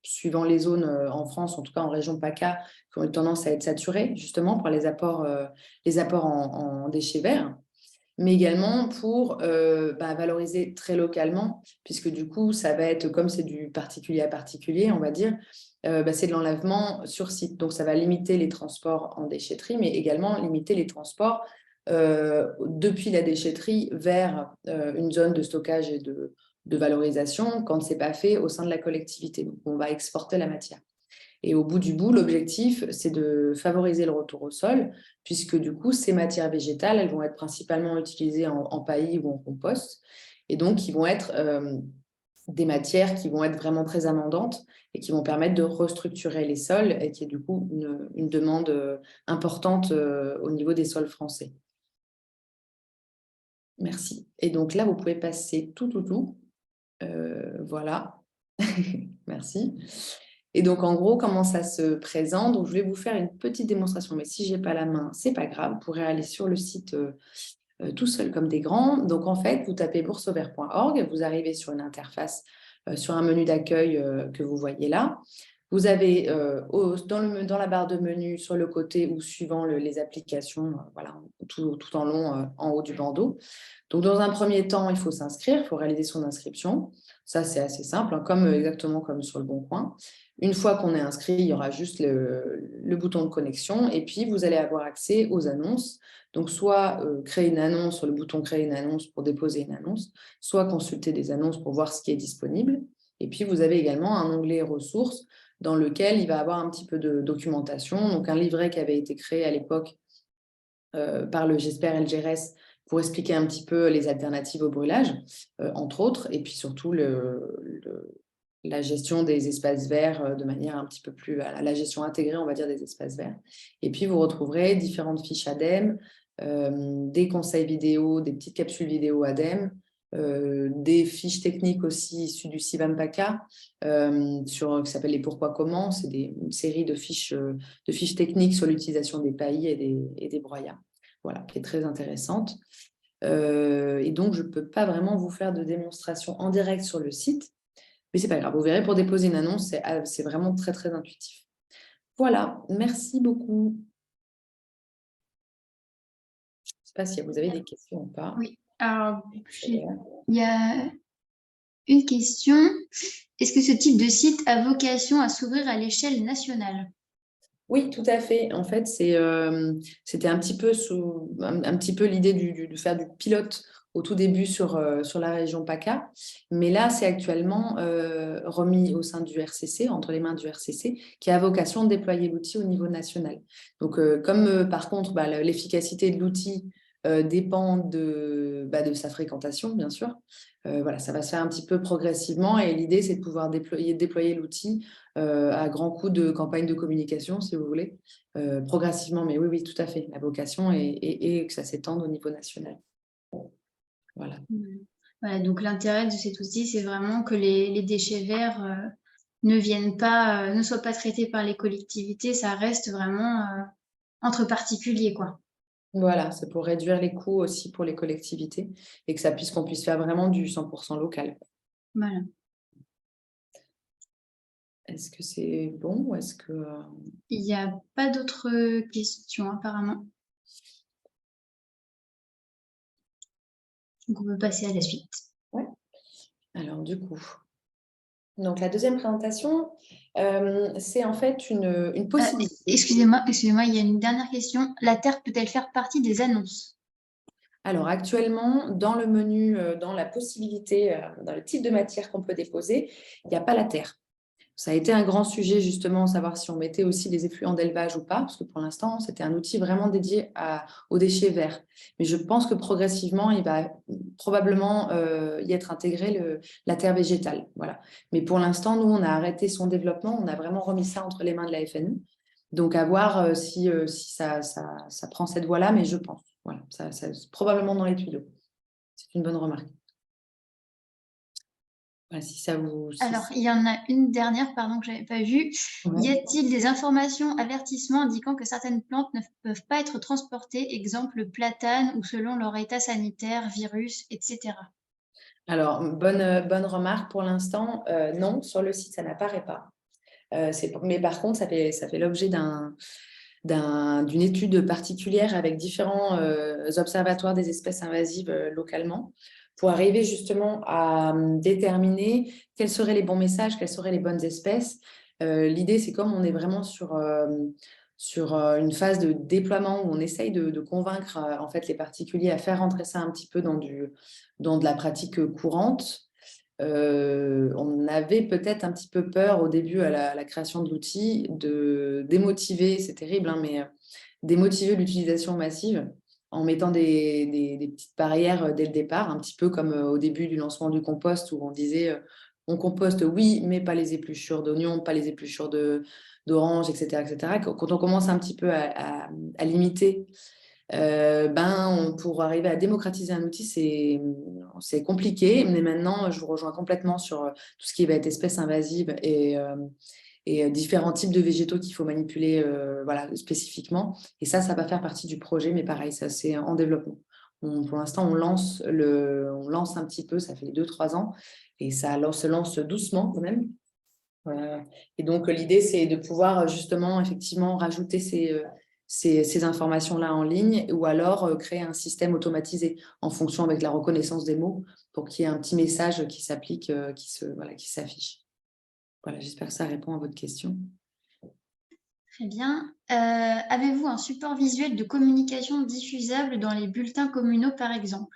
suivant les zones en France, en tout cas en région PACA, qui ont eu tendance à être saturées, justement, par les apports en déchets verts, mais également pour valoriser très localement, puisque du coup, ça va être, comme c'est du particulier à particulier, on va dire, c'est de l'enlèvement sur site. Donc, ça va limiter les transports en déchetterie, mais également limiter les transports depuis la déchetterie vers une zone de stockage et de valorisation quand ce n'est pas fait au sein de la collectivité. Donc, on va exporter la matière. Et au bout du bout, l'objectif, c'est de favoriser le retour au sol, puisque du coup, ces matières végétales, elles vont être principalement utilisées en paillis ou en compost. Et donc, ils vont être des matières qui vont être vraiment très amendantes et qui vont permettre de restructurer les sols et qui est du coup une demande importante au niveau des sols français. Merci. Et donc là, vous pouvez passer tout. Voilà. Merci. Et donc, en gros, comment ça se présente? Donc, je vais vous faire une petite démonstration, mais si je n'ai pas la main, ce n'est pas grave. Vous pourrez aller sur le site tout seul comme des grands. Donc, en fait, vous tapez bourseauvert.org, vous arrivez sur une interface, sur un menu d'accueil que vous voyez là. Vous avez dans la barre de menu, sur le côté ou suivant les applications, voilà, tout en long en haut du bandeau. Donc, dans un premier temps, il faut s'inscrire, il faut réaliser son inscription. Ça, c'est assez simple, hein, exactement comme sur le Bon Coin. Une fois qu'on est inscrit, il y aura juste le bouton de connexion et puis vous allez avoir accès aux annonces. Donc, soit créer une annonce sur le bouton « Créer une annonce » pour déposer une annonce, soit consulter des annonces pour voir ce qui est disponible. Et puis, vous avez également un onglet « Ressources » dans lequel il va avoir un petit peu de documentation. Donc, un livret qui avait été créé à l'époque par le GESPER et le GERES pour expliquer un petit peu les alternatives au brûlage, entre autres, et puis surtout la gestion des espaces verts de manière un petit peu plus, la gestion intégrée, on va dire, des espaces verts. Et puis, vous retrouverez différentes fiches ADEME, des conseils vidéo, des petites capsules vidéo ADEME, des fiches techniques aussi issues du CIVAM-PACA, qui s'appelle les pourquoi comment. C'est une série de fiches techniques sur l'utilisation des paillis et des broyats. Voilà, qui est très intéressante. Et donc, je ne peux pas vraiment vous faire de démonstration en direct sur le site, mais ce n'est pas grave. Vous verrez, pour déposer une annonce, c'est vraiment très, très intuitif. Voilà, merci beaucoup. Je ne sais pas si vous avez des questions ou pas. Oui, alors, il y a une question. Est-ce que ce type de site a vocation à s'ouvrir à l'échelle nationale? Oui, tout à fait. En fait, c'était un petit peu l'idée de faire du pilote au tout début sur la région PACA. Mais là, c'est actuellement remis au sein du RCC, entre les mains du RCC, qui a vocation de déployer l'outil au niveau national. Donc, comme par contre, l'efficacité de l'outil dépend de sa fréquentation, bien sûr. Voilà, ça va se faire un petit peu progressivement et l'idée, c'est de pouvoir déployer l'outil à grands coups de campagne de communication, si vous voulez, progressivement. Mais oui, tout à fait. La vocation est que ça s'étende au niveau national. Voilà. Voilà, donc l'intérêt de cet outil, c'est vraiment que les déchets verts ne soient pas traités par les collectivités, ça reste vraiment entre particuliers, quoi. Voilà, c'est pour réduire les coûts aussi pour les collectivités et qu'on puisse faire vraiment du 100% local. Voilà. Est-ce que c'est bon ou est-ce que... Il n'y a pas d'autres questions, apparemment. Donc, on peut passer à la suite. Ouais. Alors, du coup... Donc, la deuxième présentation, c'est en fait une possibilité. Excusez-moi, il y a une dernière question. La terre peut-elle faire partie des annonces? Alors, actuellement, dans le menu, dans la possibilité, dans le type de matière qu'on peut déposer, il n'y a pas la terre. Ça a été un grand sujet, justement, savoir si on mettait aussi des effluents d'élevage ou pas, parce que pour l'instant, c'était un outil vraiment dédié aux déchets verts. Mais je pense que progressivement, il va probablement y être intégré la terre végétale. Voilà. Mais pour l'instant, nous, on a arrêté son développement, on a vraiment remis ça entre les mains de la FNE. Donc, à voir si ça prend cette voie-là, mais je pense. Voilà, ça c'est probablement dans les tuyaux. C'est une bonne remarque. Voilà, si ça vous... Alors, il y en a une dernière, pardon, que je n'avais pas vue. Ouais. Y a-t-il des informations, avertissements indiquant que certaines plantes ne peuvent pas être transportées, exemple le platane, ou selon leur état sanitaire, virus, etc. Alors, bonne remarque. Pour l'instant, non, sur le site, ça n'apparaît pas. Mais par contre, ça fait l'objet d'une étude particulière avec différents observatoires des espèces invasives localement pour arriver justement à déterminer quels seraient les bons messages, quelles seraient les bonnes espèces. L'idée, c'est comme on est vraiment sur une phase de déploiement où on essaye de convaincre en fait, les particuliers à faire rentrer ça un petit peu dans de la pratique courante. On avait peut-être un petit peu peur au début à la création de l'outil de démotiver, c'est terrible, hein, mais démotiver l'utilisation massive en mettant des petites barrières dès le départ, un petit peu comme au début du lancement du compost où on disait on composte, oui, mais pas les épluchures d'oignons, pas les épluchures d'oranges, etc., etc. Quand on commence un petit peu à limiter, pour arriver à démocratiser un outil, c'est compliqué. Mais maintenant, je vous rejoins complètement sur tout ce qui va être espèces invasives et différents types de végétaux qu'il faut manipuler voilà, spécifiquement. Et ça va faire partie du projet, mais pareil, ça c'est en développement. Pour l'instant, on lance un petit peu, ça fait 2-3 ans, et ça se lance doucement quand même. Et donc, l'idée, c'est de pouvoir justement, effectivement, rajouter ces informations-là en ligne ou alors créer un système automatisé en fonction avec la reconnaissance des mots pour qu'il y ait un petit message qui s'applique, qui s'affiche. Voilà, j'espère que ça répond à votre question. Très bien. Avez-vous un support visuel de communication diffusable dans les bulletins communaux, par exemple?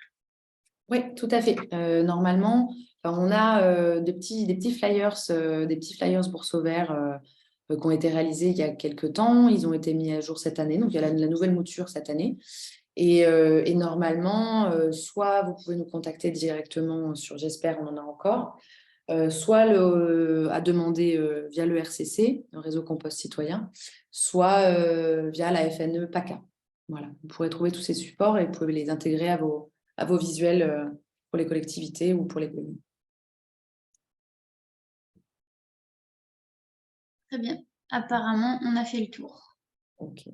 Oui, tout à fait. Normalement, on a des petits flyers Bourse au Vert qui ont été réalisés il y a quelques temps. Ils ont été mis à jour cette année. Donc, il y a la nouvelle mouture cette année. Et normalement, soit vous pouvez nous contacter directement sur J'espère, on en a encore, soit à demander via le RCC, le réseau Compost Citoyen, soit via la FNE PACA. Voilà, vous pourrez trouver tous ces supports et vous pouvez les intégrer à vos visuels pour les collectivités ou pour les communes. Très bien. Apparemment, on a fait le tour. Ok.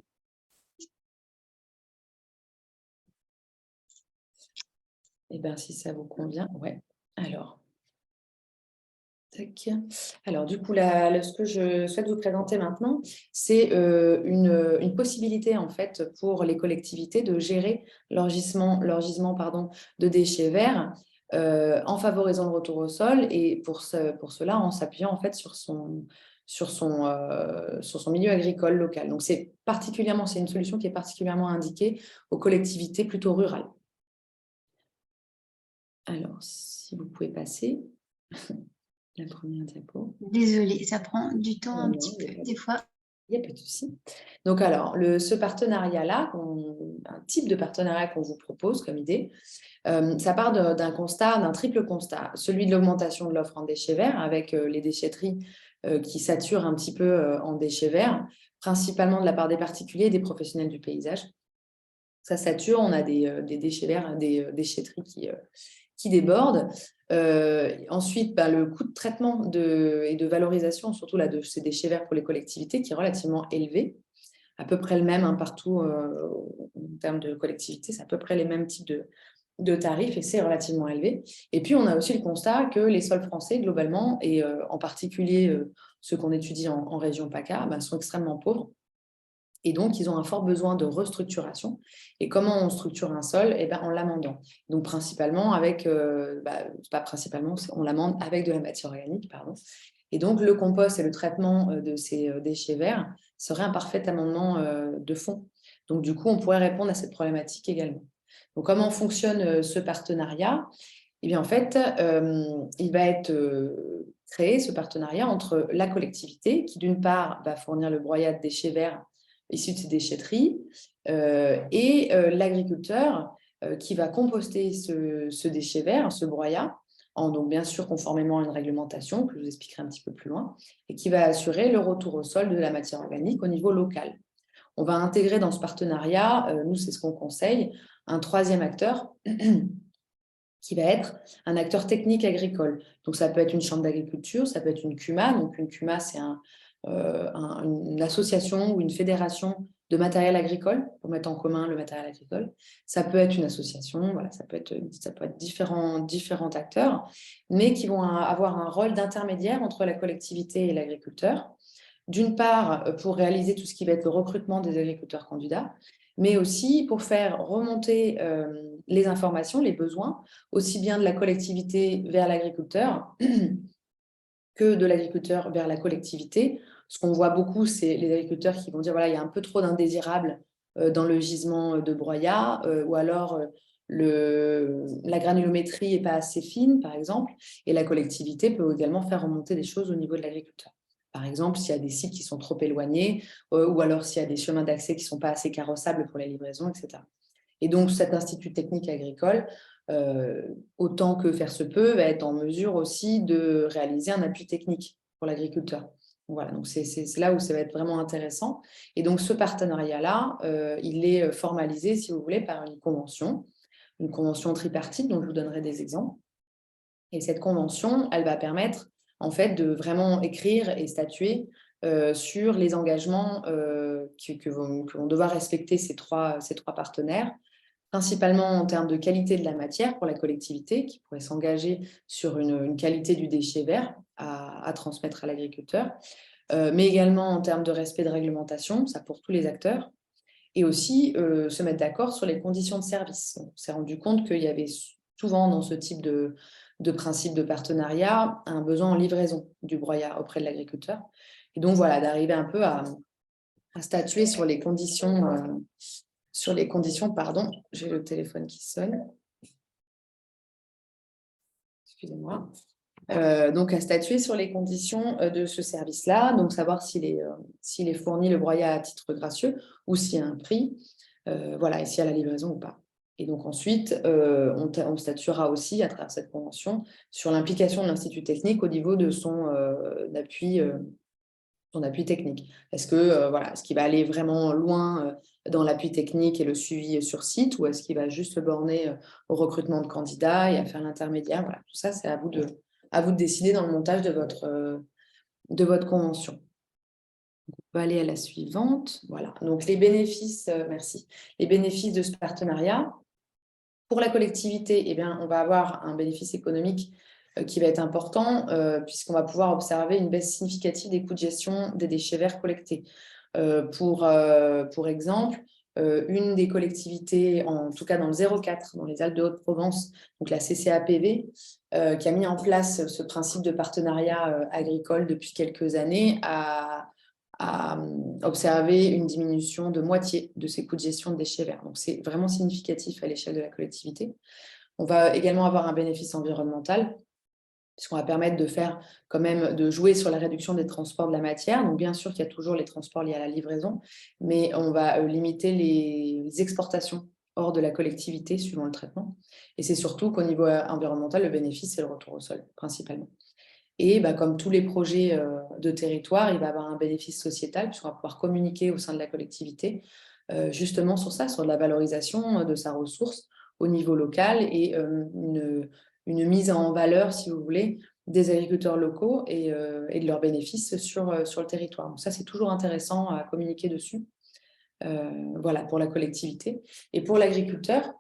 Eh bien, si ça vous convient, ouais. Alors, tac. Alors, du coup, ce que je souhaite vous présenter maintenant, c'est une possibilité, en fait, pour les collectivités de gérer leur gisement de déchets verts en favorisant le retour au sol et pour cela, en s'appuyant, en fait, sur son milieu agricole local. Donc, c'est une solution qui est particulièrement indiquée aux collectivités plutôt rurales. Alors, si vous pouvez passer la première diapo. Désolée, ça prend du temps un petit peu, des fois. Il n'y a pas de souci. Donc, alors, ce partenariat-là, un type de partenariat qu'on vous propose comme idée, ça part d'un triple constat, celui de l'augmentation de l'offre en déchets verts avec les déchetteries qui saturent un petit peu en déchets verts, principalement de la part des particuliers et des professionnels du paysage. Ça sature, on a des déchets verts, des déchetteries qui débordent. Ensuite, le coût de traitement et de valorisation, surtout là, de ces déchets verts pour les collectivités, qui est relativement élevé, à peu près le même partout en termes de collectivité, c'est à peu près les mêmes types de tarifs et c'est relativement élevé. Et puis, on a aussi le constat que les sols français, globalement, et en particulier ceux qu'on étudie en région PACA, sont extrêmement pauvres. Et donc, ils ont un fort besoin de restructuration. Et comment on structure un sol? En l'amendant. Donc, principalement on l'amende avec de la matière organique, pardon. Et donc, le compost et le traitement de ces déchets verts serait un parfait amendement de fond. Donc, du coup, on pourrait répondre à cette problématique également. Donc, comment fonctionne ce partenariat? Eh bien, en fait, il va être créé, ce partenariat, entre la collectivité, qui d'une part va fournir le broyat de déchets verts issus de ces déchetteries, et l'agriculteur qui va composter ce déchet vert, ce broyat, donc bien sûr conformément à une réglementation que je vous expliquerai un petit peu plus loin, et qui va assurer le retour au sol de la matière organique au niveau local. On va intégrer dans ce partenariat, nous c'est ce qu'on conseille, un troisième acteur qui va être un acteur technique agricole. Donc ça peut être une chambre d'agriculture, ça peut être une CUMA. Donc une CUMA, c'est une association ou une fédération de matériel agricole pour mettre en commun le matériel agricole. Ça peut être une association, voilà, ça peut être différents acteurs, mais qui vont avoir un rôle d'intermédiaire entre la collectivité et l'agriculteur. D'une part, pour réaliser tout ce qui va être le recrutement des agriculteurs candidats, mais aussi pour faire remonter les informations, les besoins, aussi bien de la collectivité vers l'agriculteur que de l'agriculteur vers la collectivité. Ce qu'on voit beaucoup, c'est les agriculteurs qui vont dire voilà, il y a un peu trop d'indésirables dans le gisement de broyat, ou alors la granulométrie n'est pas assez fine, par exemple, et la collectivité peut également faire remonter des choses au niveau de l'agriculteur. Par exemple, s'il y a des sites qui sont trop éloignés, ou alors s'il y a des chemins d'accès qui ne sont pas assez carrossables pour les livraisons, etc. Et donc, cet institut technique agricole, autant que faire se peut, va être en mesure aussi de réaliser un appui technique pour l'agriculteur. Voilà, donc c'est là où ça va être vraiment intéressant. Et donc, ce partenariat-là, il est formalisé, si vous voulez, par une convention tripartite, dont je vous donnerai des exemples. Et cette convention, elle va permettre en fait, de vraiment écrire et statuer sur les engagements que vont devoir respecter ces trois partenaires, principalement en termes de qualité de la matière pour la collectivité, qui pourrait s'engager sur une qualité du déchet vert à transmettre à l'agriculteur, mais également en termes de respect de réglementation, ça pour tous les acteurs, et aussi se mettre d'accord sur les conditions de service. On s'est rendu compte qu'il y avait souvent dans ce type de principe de partenariat un besoin en livraison du broyat auprès de l'agriculteur. Et donc voilà, d'arriver un peu à statuer sur les conditions, pardon, j'ai le téléphone qui sonne. Excusez-moi. Donc, à statuer sur les conditions de ce service-là, donc savoir s'il est fourni le broyat à titre gracieux ou s'il y a un prix, voilà, et s'il y a la livraison ou pas. Et donc ensuite, on statuera aussi à travers cette convention sur l'implication de l'Institut technique au niveau de son appui technique. Est-ce que voilà, est-ce qu'il va aller vraiment loin dans l'appui technique et le suivi sur site, ou est-ce qu'il va juste se borner au recrutement de candidats et à faire l'intermédiaire? Voilà, tout ça, c'est à vous de décider dans le montage de votre convention. On va aller à la suivante. Voilà, donc les bénéfices, merci. Les bénéfices de ce partenariat. Pour la collectivité, eh bien, on va avoir un bénéfice économique qui va être important puisqu'on va pouvoir observer une baisse significative des coûts de gestion des déchets verts collectés. Pour exemple, une des collectivités, en tout cas dans le 04, dans les Alpes de Haute-Provence, donc la CCAPV, qui a mis en place ce principe de partenariat agricole depuis quelques années, a observé une diminution de moitié de ses coûts de gestion de déchets verts. Donc, c'est vraiment significatif à l'échelle de la collectivité. On va également avoir un bénéfice environnemental, puisqu'on va permettre de jouer sur la réduction des transports de la matière. Donc, bien sûr qu'il y a toujours les transports liés à la livraison, mais on va limiter les exportations hors de la collectivité suivant le traitement. Et c'est surtout qu'au niveau environnemental, le bénéfice, c'est le retour au sol, principalement. Et comme tous les projets de territoire, il va avoir un bénéfice sociétal, puisqu'on va pouvoir communiquer au sein de la collectivité justement sur ça, sur la valorisation de sa ressource au niveau local et une mise en valeur, si vous voulez, des agriculteurs locaux et de leurs bénéfices sur le territoire. Donc ça, c'est toujours intéressant à communiquer dessus, voilà, pour la collectivité. Et pour l'agriculteur,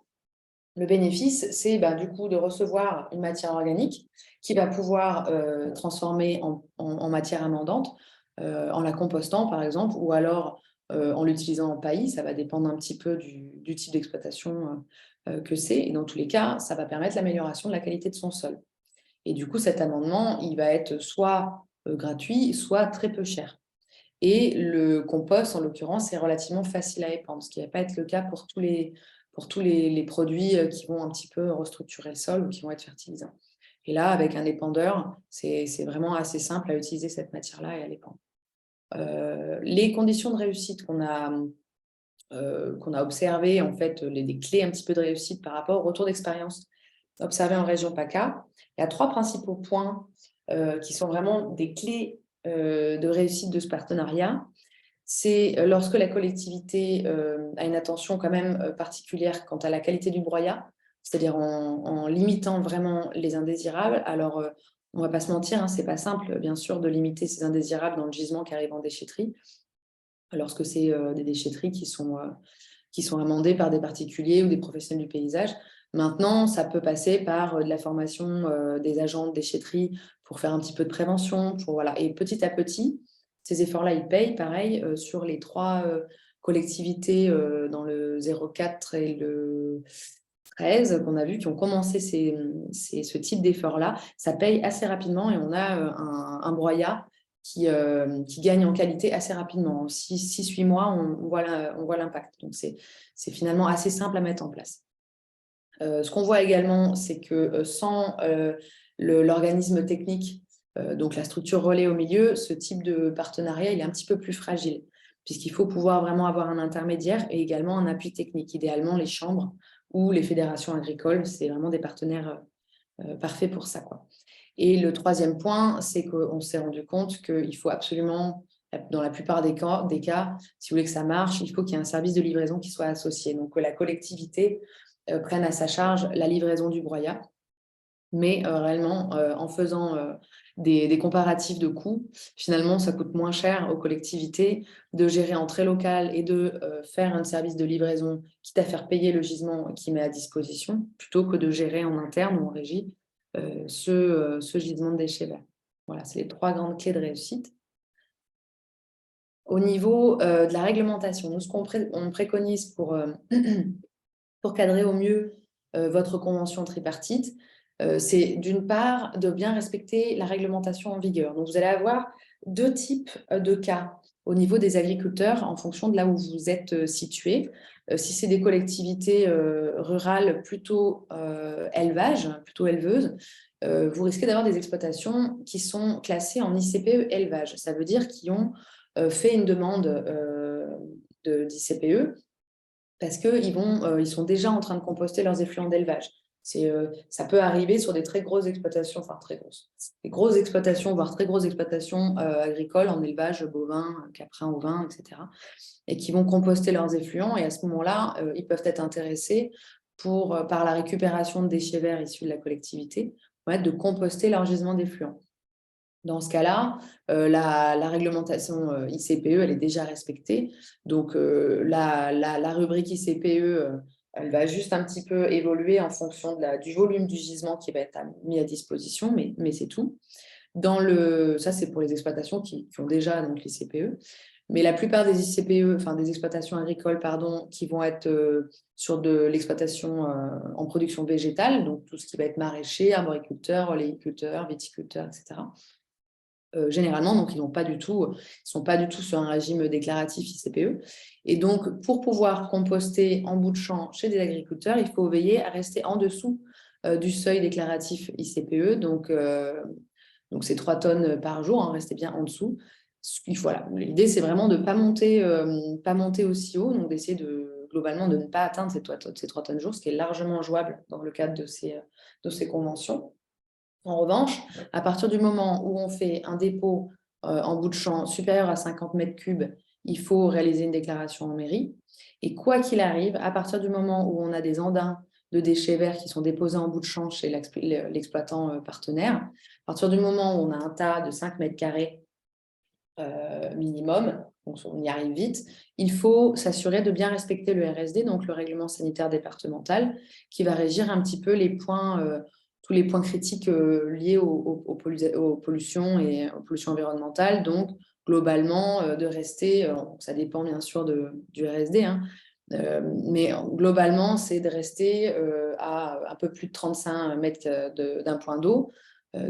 le bénéfice, c'est du coup de recevoir une matière organique qui va pouvoir transformer en matière amendante, en la compostant par exemple, ou alors en l'utilisant en paillis. Ça va dépendre un petit peu du type d'exploitation que c'est. Et dans tous les cas, ça va permettre l'amélioration de la qualité de son sol. Et du coup, cet amendement, il va être soit gratuit, soit très peu cher. Et le compost, en l'occurrence, est relativement facile à épandre, ce qui ne va pas être le cas pour tous les produits qui vont un petit peu restructurer le sol ou qui vont être fertilisants. Et là, avec un épandeur, c'est vraiment assez simple à utiliser cette matière-là et à l'épandre. Les conditions de réussite qu'on a observées, en fait, des clés un petit peu de réussite par rapport au retour d'expérience observé en région PACA, il y a 3 principaux points qui sont vraiment des clés de réussite de ce partenariat. C'est lorsque la collectivité a une attention quand même particulière quant à la qualité du broyat, c'est-à-dire en limitant vraiment les indésirables. Alors, on ne va pas se mentir, ce n'est pas simple, bien sûr, de limiter ces indésirables dans le gisement qui arrive en déchetterie, lorsque c'est des déchetteries qui sont amendées par des particuliers ou des professionnels du paysage. Maintenant, ça peut passer par de la formation des agents de déchetterie pour faire un petit peu de prévention. Voilà. Et petit à petit, ces efforts-là, ils payent, pareil, sur les 3 collectivités dans le 04 et le 13 qu'on a vu, qui ont commencé ce type d'efforts-là. Ça paye assez rapidement et on a un broyat qui gagne en qualité assez rapidement. En 6-8 mois, on voit l'impact. Donc, c'est finalement assez simple à mettre en place. Ce qu'on voit également, c'est que sans l'organisme technique, donc la structure relais au milieu, ce type de partenariat, il est un petit peu plus fragile, puisqu'il faut pouvoir vraiment avoir un intermédiaire et également un appui technique. Idéalement, les chambres ou les fédérations agricoles, c'est vraiment des partenaires parfaits pour ça, quoi. Et le 3e point, c'est qu'on s'est rendu compte qu'il faut absolument, dans la plupart des cas, si vous voulez que ça marche, il faut qu'il y ait un service de livraison qui soit associé. Donc, que la collectivité prenne à sa charge la livraison du broyat. Mais réellement, en faisant des comparatifs de coûts, finalement, ça coûte moins cher aux collectivités de gérer en très local et de faire un service de livraison, quitte à faire payer le gisement qui met à disposition, plutôt que de gérer en interne ou en régie ce gisement de déchets verts. Voilà, c'est les 3 grandes clés de réussite. Au niveau de la réglementation, nous, ce qu'on préconise pour cadrer au mieux votre convention tripartite, c'est d'une part de bien respecter la réglementation en vigueur. Donc, vous allez avoir 2 types de cas au niveau des agriculteurs en fonction de là où vous êtes situés. Si c'est des collectivités rurales plutôt élevage, plutôt éleveuses, vous risquez d'avoir des exploitations qui sont classées en ICPE élevage. Ça veut dire qu'ils ont fait une demande d'ICPE parce qu'ils sont déjà en train de composter leurs effluents d'élevage. Ça peut arriver sur des très grosses exploitations, enfin très grosses, des grosses exploitations, voire très grosses exploitations agricoles en élevage bovin, caprin, ovin, etc. Et qui vont composter leurs effluents. Et à ce moment-là, ils peuvent être intéressés par la récupération de déchets verts issus de la collectivité, de composter leur gisement d'effluents. Dans ce cas-là, la réglementation ICPE, elle est déjà respectée. Donc, la rubrique ICPE, elle va juste un petit peu évoluer en fonction du volume du gisement qui va être mis à disposition, mais c'est tout. Ça, c'est pour les exploitations qui ont déjà l'ICPE. Mais la plupart des ICPE, enfin des exploitations agricoles, qui vont être sur de l'exploitation en production végétale, donc tout ce qui va être maraîcher, arboriculteur, oléiculteur, viticulteur, etc. Généralement, donc ils ne sont pas du tout sur un régime déclaratif ICPE. Et donc, pour pouvoir composter en bout de champ chez des agriculteurs, il faut veiller à rester en dessous du seuil déclaratif ICPE. Donc c'est 3 tonnes par jour, restez bien en dessous. Voilà. L'idée, c'est vraiment de ne pas monter aussi haut, donc d'essayer globalement de ne pas atteindre ces 3 tonnes jour, ce qui est largement jouable dans le cadre de ces conventions. En revanche, à partir du moment où on fait un dépôt en bout de champ supérieur à 50 mètres cubes, il faut réaliser une déclaration en mairie. Et quoi qu'il arrive, à partir du moment où on a des andins de déchets verts qui sont déposés en bout de champ chez l'exploitant partenaire, à partir du moment où on a un tas de 5 mètres carrés minimum, donc on y arrive vite, il faut s'assurer de bien respecter le RSD, donc le règlement sanitaire départemental, qui va régir un petit peu tous les points critiques liés aux pollutions et aux pollutions environnementales. Donc, globalement, de rester, ça dépend bien sûr du RSD, mais globalement, c'est de rester à un peu plus de 35 mètres d'un point d'eau,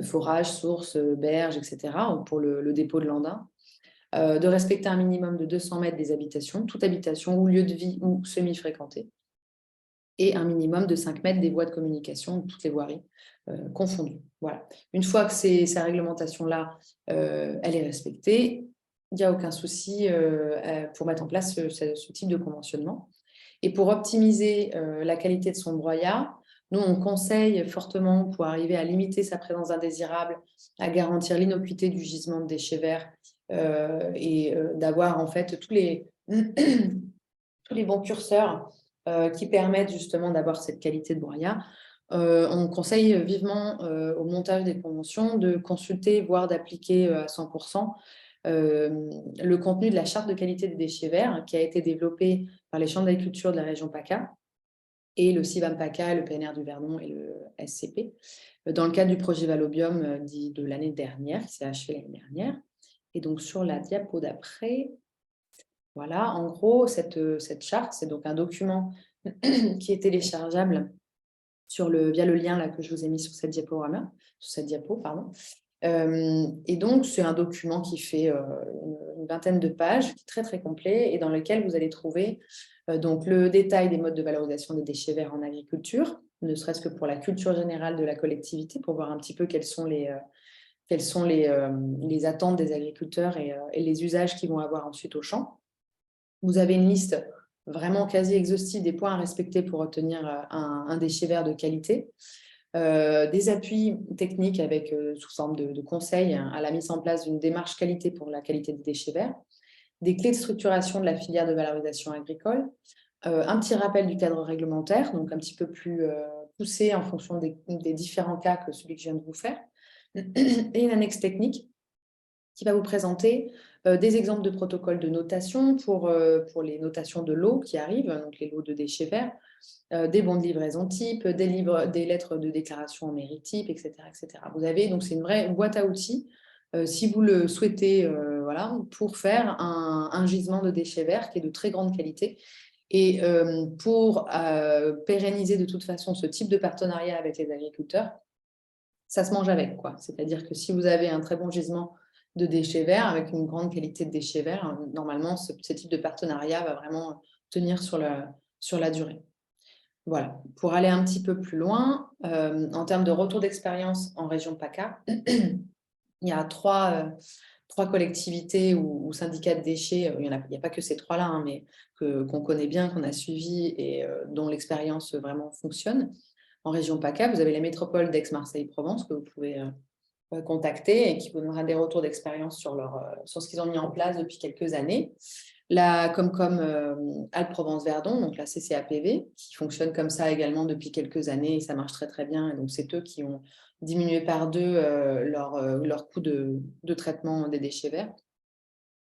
forage, source, berge, etc., pour le dépôt de l'andin. De respecter un minimum de 200 mètres des habitations, toute habitation ou lieu de vie ou semi-fréquenté, et un minimum de 5 mètres des voies de communication, toutes les voiries confondues. Voilà. Une fois que cette réglementation-là, elle est respectée, il n'y a aucun souci pour mettre en place ce type de conventionnement. Et pour optimiser la qualité de son broyat, nous, on conseille fortement, pour arriver à limiter sa présence indésirable, à garantir l'innocuité du gisement de déchets verts et d'avoir en fait tous les bons curseurs qui permettent justement d'avoir cette qualité de broyat. On conseille vivement au montage des conventions de consulter, voire d'appliquer à 100% le contenu de la charte de qualité des déchets verts qui a été développée par les chambres d'agriculture de la région PACA et le CIVAM PACA, le PNR du Vernon et le SCP, dans le cadre du projet Valobium dit de l'année dernière, qui s'est achevé l'année dernière. Et donc, sur la diapo d'après, voilà, en gros, cette charte, c'est donc un document qui est téléchargeable via le lien là, que je vous ai mis sur cette diapo. Et donc, c'est un document qui fait une vingtaine de pages, qui est très, très complet, et dans lequel vous allez trouver donc, le détail des modes de valorisation des déchets verts en agriculture, ne serait-ce que pour la culture générale de la collectivité, pour voir un petit peu quelles sont les attentes des agriculteurs et les usages qu'ils vont avoir ensuite au champ. Vous avez une liste vraiment quasi exhaustive des points à respecter pour obtenir un déchet vert de qualité. Des appuis techniques sous forme de conseils à la mise en place d'une démarche qualité pour la qualité des déchets verts, des clés de structuration de la filière de valorisation agricole, un petit rappel du cadre réglementaire, donc un petit peu plus poussé en fonction des différents cas que celui que je viens de vous faire, et une annexe technique qui va vous présenter des exemples de protocoles de notation pour les notations de lots qui arrivent, donc les lots de déchets verts, des bons de livraison type, des lettres de déclaration en mairie type, etc., etc. Vous avez, donc c'est une vraie boîte à outils, si vous le souhaitez, voilà, pour faire un gisement de déchets verts qui est de très grande qualité. Et pour pérenniser de toute façon ce type de partenariat avec les agriculteurs, ça se mange avec, quoi. C'est-à-dire que si vous avez un très bon gisement de déchets verts avec une grande qualité de déchets verts, normalement, ce type de partenariat va vraiment tenir sur la durée. Voilà. Pour aller un petit peu plus loin, en termes de retour d'expérience en région PACA, il y a trois collectivités ou syndicats de déchets. Il n'y a pas que ces trois-là, hein, mais qu'on connaît bien, qu'on a suivis et dont l'expérience vraiment fonctionne. En région PACA, vous avez la métropole d'Aix-Marseille-Provence que vous pouvez contacter et qui vous donnera des retours d'expérience sur ce qu'ils ont mis en place depuis quelques années. La Comcom Alpes-Provence-Verdon, donc la CCAPV, qui fonctionne comme ça également depuis quelques années et ça marche très très bien. Et donc c'est eux qui ont diminué par 2 leur coût de traitement des déchets verts.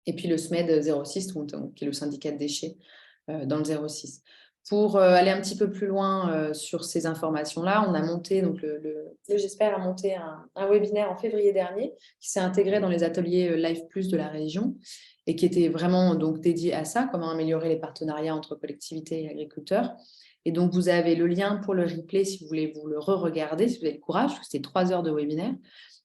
Et puis le SMED 06, qui est le syndicat de déchets dans le 06. Pour aller un petit peu plus loin sur ces informations-là, on a monté, donc le GESPER a monté un webinaire en février dernier qui s'est intégré dans les ateliers Live Plus de la région et qui était vraiment donc dédié à ça, comment améliorer les partenariats entre collectivités et agriculteurs. Et donc, vous avez le lien pour le replay si vous voulez vous le re-regarder, si vous avez le courage, parce que c'était 3 heures de webinaire.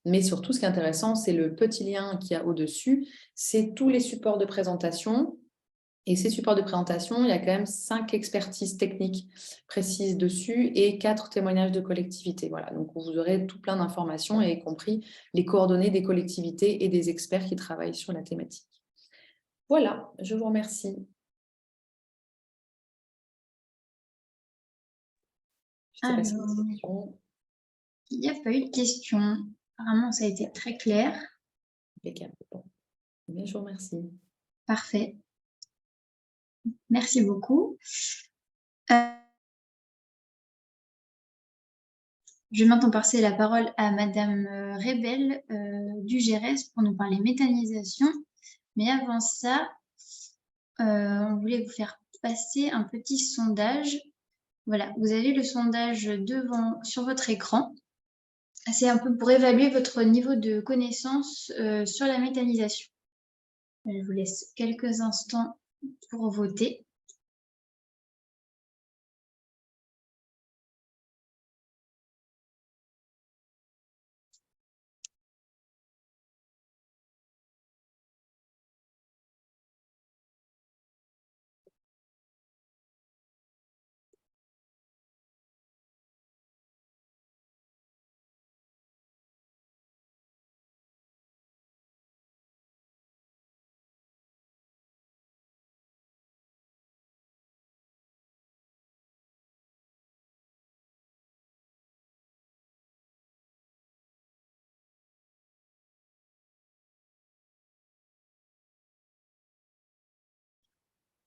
Mais surtout, ce qui est intéressant, c'est le petit lien qu'il y a au-dessus, c'est tous les supports de présentation. Et ces supports de présentation, il y a quand même 5 expertises techniques précises dessus et 4 témoignages de collectivités. Voilà, donc vous aurez tout plein d'informations et y compris les coordonnées des collectivités et des experts qui travaillent sur la thématique. Voilà, je vous remercie. Je sais pas si vous avez des questions. Il n'y a pas eu de questions. Apparemment, ça a été très clair. Impeccable. Bon. Bien, je vous remercie. Parfait. Merci beaucoup. Je vais maintenant passer la parole à Madame Rebel du GERES pour nous parler méthanisation. Mais avant ça, on voulait vous faire passer un petit sondage. Voilà, vous avez le sondage sur votre écran. C'est un peu pour évaluer votre niveau de connaissance sur la méthanisation. Je vous laisse quelques instants pour voter.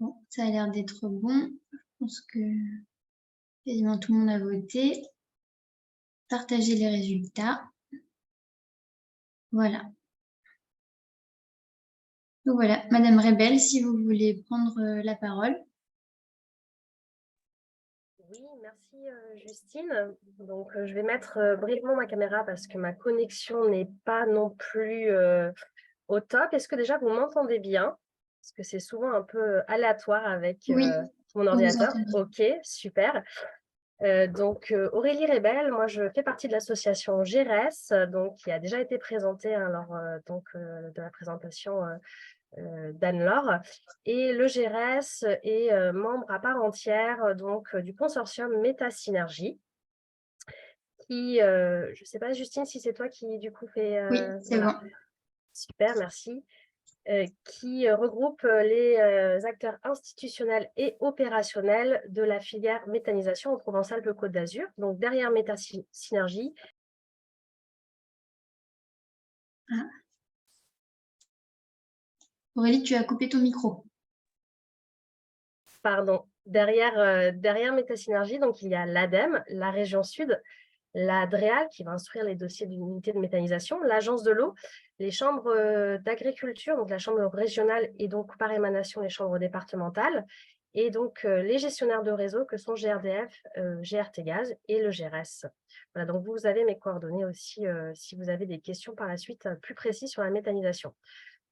Bon, ça a l'air d'être bon. Je pense que quasiment tout le monde a voté. Partagez les résultats. Voilà. Donc voilà, Madame Rebel, si vous voulez prendre la parole. Oui, merci Justine. Donc je vais mettre brièvement ma caméra parce que ma connexion n'est pas non plus au top. Est-ce que déjà vous m'entendez bien? Parce que c'est souvent un peu aléatoire avec Oui, mon on vous ordinateur. entend. Ok, super. Donc Aurélie Rebel, moi je fais partie de l'association GERES, donc qui a déjà été présentée hein, lors de la présentation d'Anne-Laure. Et le GERES est membre à part entière du consortium Métasynergie, qui, je ne sais pas Justine si c'est toi qui du coup fait... Oui, c'est voilà. bon. Super, merci. Qui regroupe les acteurs institutionnels et opérationnels de la filière méthanisation en Provence-Alpes-Côte d'Azur. Donc derrière Métasynergie. Ah. Aurélie, tu as coupé ton micro. Pardon. derrière Métasynergie, donc il y a l'ADEME, la région Sud, la DREAL qui va instruire les dossiers d'une unité de méthanisation, l'Agence de l'eau, les chambres d'agriculture, donc la chambre régionale et donc par émanation les chambres départementales, et donc les gestionnaires de réseau que sont GRDF, GRT Gaz et le GRS. Voilà, donc vous avez mes coordonnées aussi si vous avez des questions par la suite plus précises sur la méthanisation.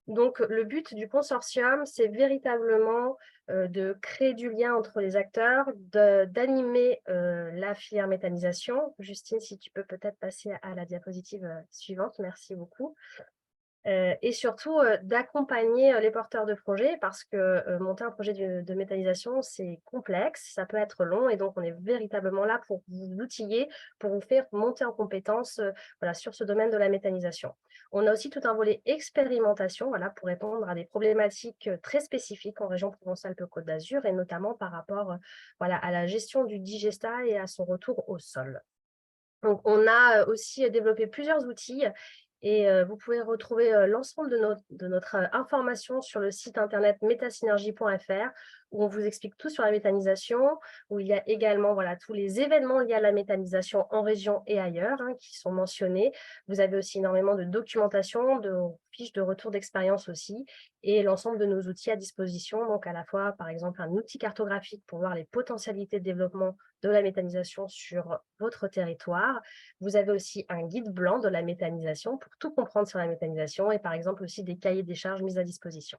Donc, le but du consortium, c'est véritablement de créer du lien entre les acteurs, d'animer la filière méthanisation. Justine, si tu peux peut-être passer à la diapositive suivante, merci beaucoup. Et surtout d'accompagner les porteurs de projets parce que monter un projet de méthanisation, c'est complexe, ça peut être long et donc on est véritablement là pour vous outiller, pour vous faire monter en compétences voilà, sur ce domaine de la méthanisation. On a aussi tout un volet expérimentation voilà, pour répondre à des problématiques très spécifiques en région Provence-Alpes-Côte d'Azur et notamment par rapport voilà, à la gestion du digestat et à son retour au sol. Donc, on a aussi développé plusieurs outils et vous pouvez retrouver l'ensemble de notre information sur le site internet métasynergie.fr où on vous explique tout sur la méthanisation, où il y a également voilà, tous les événements liés à la méthanisation en région et ailleurs qui sont mentionnés. Vous avez aussi énormément de documentation, de fiches de retour d'expérience aussi et l'ensemble de nos outils à disposition. Donc à la fois, par exemple, un outil cartographique pour voir les potentialités de développement de la méthanisation sur votre territoire. Vous avez aussi un guide blanc de la méthanisation pour tout comprendre sur la méthanisation et par exemple aussi des cahiers des charges mis à disposition.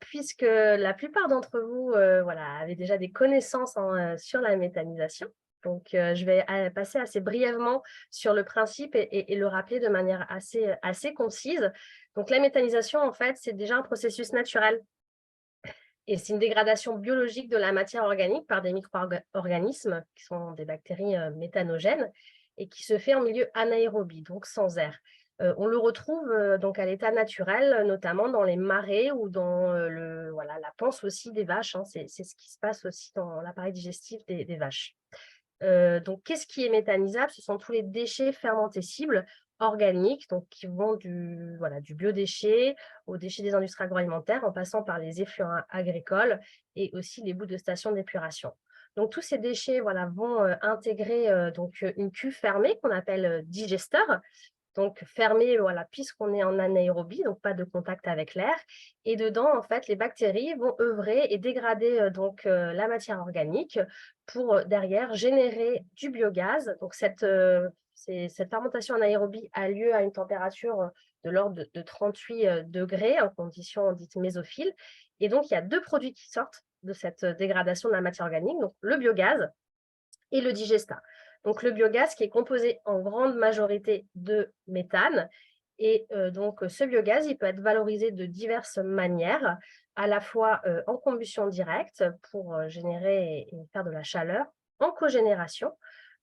Puisque la plupart d'entre vous voilà, avaient déjà des connaissances sur la méthanisation, donc je vais passer assez brièvement sur le principe et le rappeler de manière assez concise. Donc la méthanisation, en fait, c'est déjà un processus naturel. Et c'est une dégradation biologique de la matière organique par des micro-organismes qui sont des bactéries méthanogènes et qui se fait en milieu anaérobie, donc sans air. On le retrouve donc à l'état naturel, notamment dans les marais ou dans voilà, la panse aussi des vaches. C'est ce qui se passe aussi dans l'appareil digestif des vaches. Donc, qu'est-ce qui est méthanisable? Ce sont tous les déchets fermentescibles organiques, donc qui vont du biodéchet aux déchets des industries agroalimentaires, en passant par les effluents agricoles et aussi les bouts de stations d'épuration. Donc, tous ces déchets vont intégrer donc, une cuve fermée qu'on appelle digesteur, donc fermé puisqu'on est en anaérobie, donc pas de contact avec l'air. Et dedans, en fait, les bactéries vont œuvrer et dégrader la matière organique pour derrière générer du biogaz. Donc cette fermentation anaérobie a lieu à une température de l'ordre de 38 degrés en conditions dites mésophiles. Et donc, il y a deux produits qui sortent de cette dégradation de la matière organique, donc le biogaz et le digestat. Donc, le biogaz qui est composé en grande majorité de méthane. Et donc, ce biogaz, il peut être valorisé de diverses manières, à la fois en combustion directe pour générer et faire de la chaleur, en cogénération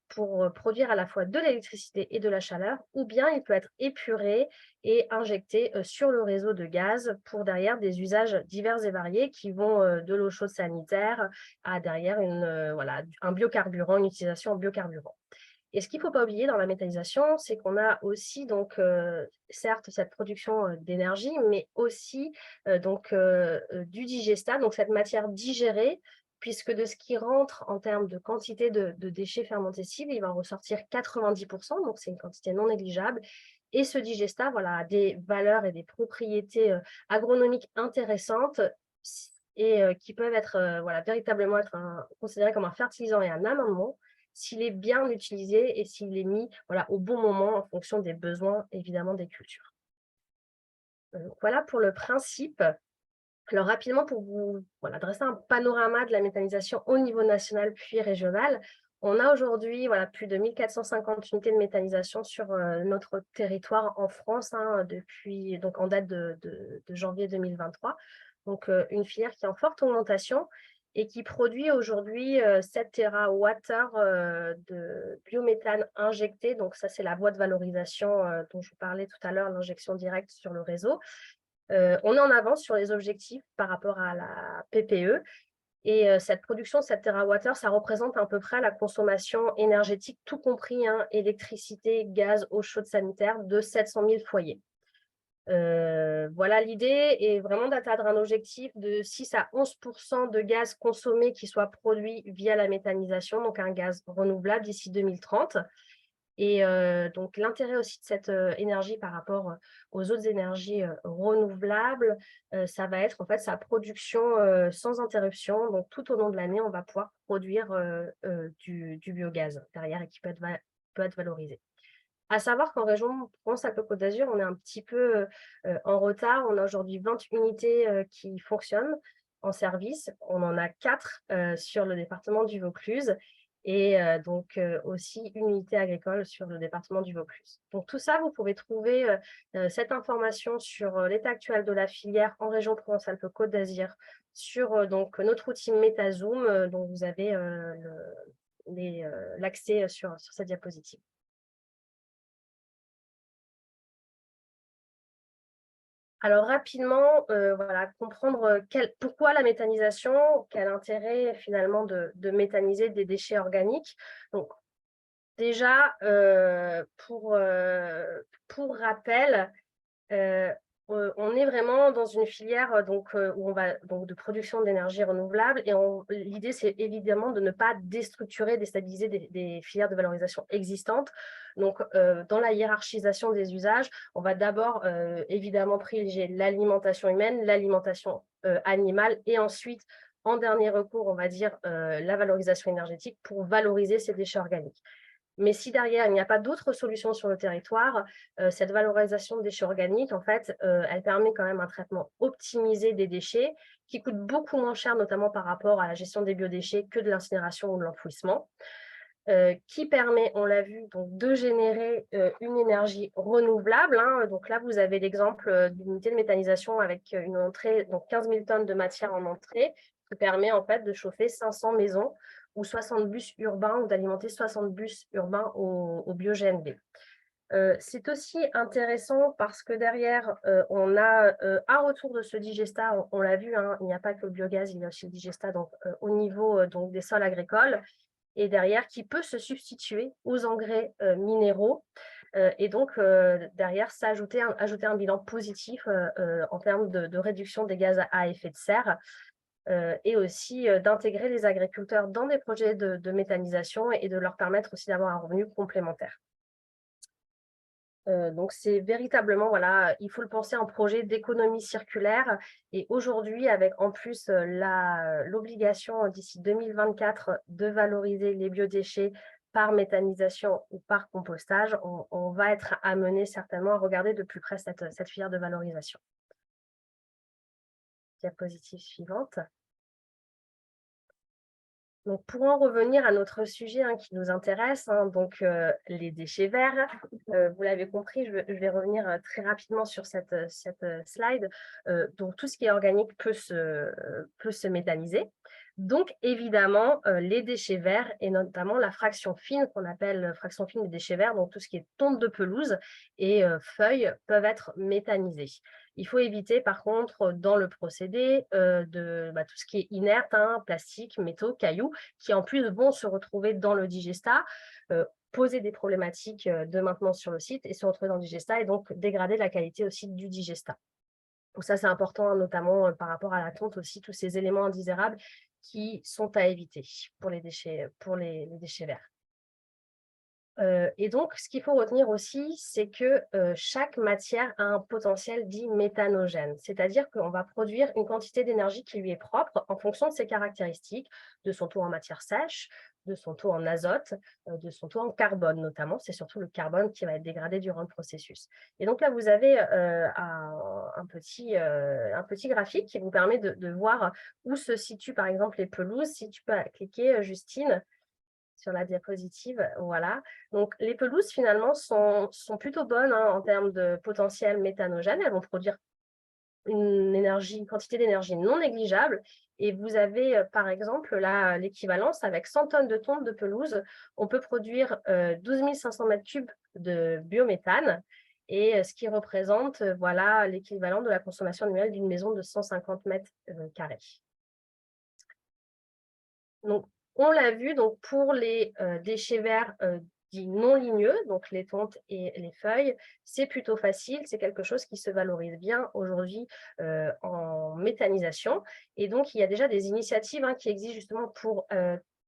pour produire à la fois de l'électricité et de la chaleur, ou bien il peut être épuré et injecté sur le réseau de gaz pour derrière des usages divers et variés qui vont de l'eau chaude sanitaire à derrière un biocarburant, une utilisation en biocarburant. Et ce qu'il ne faut pas oublier dans la méthanisation, c'est qu'on a aussi donc certes cette production d'énergie, mais aussi du digestat, donc cette matière digérée, puisque de ce qui rentre en termes de quantité de déchets fermentescibles, il va en ressortir 90%, donc c'est une quantité non négligeable. Et ce digestat a des valeurs et des propriétés agronomiques intéressantes et qui peuvent être véritablement considérées comme un fertilisant et un amendement s'il est bien utilisé et s'il est mis au bon moment en fonction des besoins, évidemment, des cultures. Voilà pour le principe. Alors, rapidement, pour vous dresser un panorama de la méthanisation au niveau national puis régional, on a aujourd'hui plus de 1450 unités de méthanisation sur notre territoire en France, donc en date de janvier 2023. Donc, une filière qui est en forte augmentation et qui produit aujourd'hui 7 TWh de biométhane injecté. Donc, ça, c'est la voie de valorisation dont je vous parlais tout à l'heure, l'injection directe sur le réseau. On est en avance sur les objectifs par rapport à la PPE. Et cette production de 7 TWh, ça représente à peu près la consommation énergétique, tout compris, électricité, gaz, eau chaude sanitaire, de 700 000 foyers. Voilà, l'idée est vraiment d'atteindre un objectif de 6 à 11% de gaz consommé qui soit produit via la méthanisation, donc un gaz renouvelable d'ici 2030. Et donc, l'intérêt aussi de cette énergie par rapport aux autres énergies renouvelables, ça va être en fait sa production sans interruption. Donc, tout au long de l'année, on va pouvoir produire du biogaz derrière et qui peut être valorisé. À savoir qu'en région Provence-Alpes-Côte d'Azur, on est un petit peu en retard. On a aujourd'hui 20 unités qui fonctionnent en service. On en a 4 sur le département du Vaucluse et donc aussi une unité agricole sur le département du Vaucluse. Donc tout ça, vous pouvez trouver cette information sur l'état actuel de la filière en région Provence-Alpes-Côte d'Azur sur donc notre outil MetaZoom dont vous avez l'accès sur cette diapositive. Alors rapidement, voilà, comprendre pourquoi la méthanisation, quel intérêt finalement de méthaniser des déchets organiques. Donc déjà, pour rappel, on est vraiment dans une filière où on va donc de production d'énergie renouvelable et l'idée c'est évidemment de ne pas déstabiliser des filières de valorisation existantes. Donc dans la hiérarchisation des usages, on va d'abord évidemment privilégier l'alimentation humaine, l'alimentation animale et ensuite en dernier recours, on va dire la valorisation énergétique pour valoriser ces déchets organiques. Mais si derrière, il n'y a pas d'autres solutions sur le territoire, cette valorisation de déchets organiques, en fait, elle permet quand même un traitement optimisé des déchets qui coûte beaucoup moins cher, notamment par rapport à la gestion des biodéchets que de l'incinération ou de l'enfouissement, qui permet, on l'a vu, donc, de générer une énergie renouvelable. Donc là, vous avez l'exemple d'une unité de méthanisation avec une entrée, donc 15 000 tonnes de matière en entrée, qui permet en fait de chauffer 500 maisons ou 60 bus urbains ou d'alimenter 60 bus urbains au bio-GNV. C'est aussi intéressant parce que derrière, on a un retour de ce digestat, on l'a vu, il n'y a pas que le biogaz, il y a aussi le digestat donc, au niveau donc, des sols agricoles et derrière qui peut se substituer aux engrais minéraux et donc derrière ça ajouter un bilan positif en termes de réduction des gaz à effet de serre. Et aussi d'intégrer les agriculteurs dans des projets de méthanisation et de leur permettre aussi d'avoir un revenu complémentaire. Donc, c'est véritablement, voilà, il faut le penser en projet d'économie circulaire. Et aujourd'hui, avec en plus l'obligation d'ici 2024 de valoriser les biodéchets par méthanisation ou par compostage, on va être amené certainement à regarder de plus près cette filière de valorisation. Diapositive suivante. Donc, pour en revenir à notre sujet qui nous intéresse, donc les déchets verts, vous l'avez compris, je vais revenir très rapidement sur cette slide. Donc, tout ce qui est organique peut se méthaniser. Donc, évidemment, les déchets verts et notamment la fraction fine qu'on appelle fraction fine des déchets verts, donc tout ce qui est tonte de pelouse et feuilles peuvent être méthanisés. Il faut éviter, par contre, dans le procédé, tout ce qui est inerte, plastique, métaux, cailloux, qui en plus vont se retrouver dans le digestat, poser des problématiques de maintenance sur le site et se retrouver dans le digestat et donc dégrader la qualité aussi du digestat. Donc ça, c'est important, notamment par rapport à la tonte aussi, tous ces éléments indésirables qui sont à éviter pour les déchets verts. Et donc, ce qu'il faut retenir aussi, c'est que chaque matière a un potentiel dit méthanogène, c'est-à-dire qu'on va produire une quantité d'énergie qui lui est propre en fonction de ses caractéristiques, de son taux en matière sèche, de son taux en azote, de son taux en carbone notamment. C'est surtout le carbone qui va être dégradé durant le processus. Et donc là, vous avez un petit graphique qui vous permet de voir où se situent par exemple les pelouses. Si tu peux cliquer, Justine, sur la diapositive, voilà. Donc, les pelouses, finalement, sont plutôt bonnes en termes de potentiel méthanogène. Elles vont produire une quantité d'énergie non négligeable. Et vous avez, par exemple, là, l'équivalence avec 100 tonnes de tonte de pelouse, on peut produire 12 500 mètres cubes de biométhane, et ce qui représente voilà, l'équivalent de la consommation annuelle d'une maison de 150 mètres carrés. Donc, on l'a vu, donc pour les déchets verts dit non ligneux, donc les tontes et les feuilles, c'est plutôt facile, c'est quelque chose qui se valorise bien aujourd'hui en méthanisation. Et donc, il y a déjà des initiatives qui existent justement pour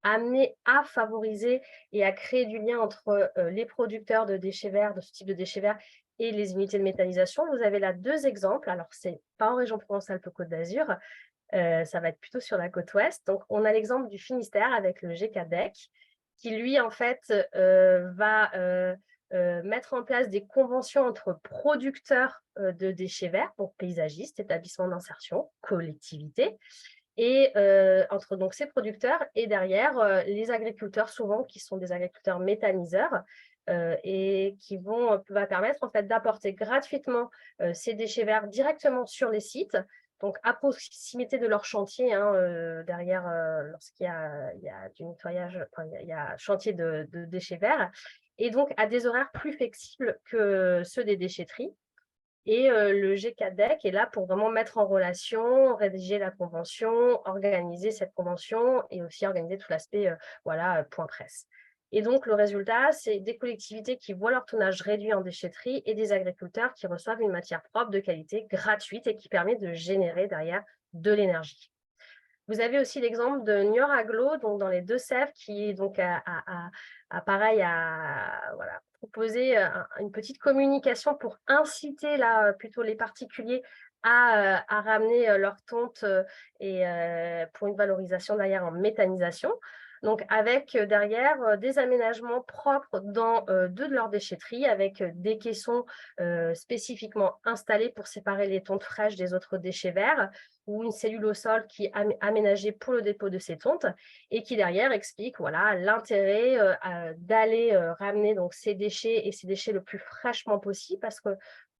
amener à favoriser et à créer du lien entre les producteurs de déchets verts, de ce type de déchets verts, et les unités de méthanisation. Vous avez là 2 exemples. Alors, ce n'est pas en région Provence-Alpes-Côte d'Azur, ça va être plutôt sur la côte ouest. Donc, on a l'exemple du Finistère avec le GKDEC, qui lui, en fait, va mettre en place des conventions entre producteurs de déchets verts, donc paysagistes, établissements d'insertion, collectivités, et entre donc ces producteurs et derrière les agriculteurs, souvent qui sont des agriculteurs méthaniseurs, et qui va permettre en fait d'apporter gratuitement ces déchets verts directement sur les sites, donc à proximité de leur chantier, derrière lorsqu'il y a du nettoyage, enfin, il y a chantier de déchets verts, et donc à des horaires plus flexibles que ceux des déchetteries. Et le GKDEC est là pour vraiment mettre en relation, rédiger la convention, organiser cette convention et aussi organiser tout l'aspect point presse. Et donc, le résultat, c'est des collectivités qui voient leur tonnage réduit en déchetterie et des agriculteurs qui reçoivent une matière propre de qualité gratuite et qui permet de générer derrière de l'énergie. Vous avez aussi l'exemple de Niort Aglo, donc dans les Deux-Sèvres, qui donc a proposé une petite communication pour inciter là, plutôt les particuliers à ramener leurs tontes et pour une valorisation derrière en méthanisation. Donc, avec derrière des aménagements propres dans 2 de leurs déchetteries, avec des caissons spécifiquement installés pour séparer les tontes fraîches des autres déchets verts, ou une cellule au sol qui est aménagée pour le dépôt de ces tontes et qui derrière explique l'intérêt d'aller ramener donc, ces déchets et ces déchets le plus fraîchement possible, parce que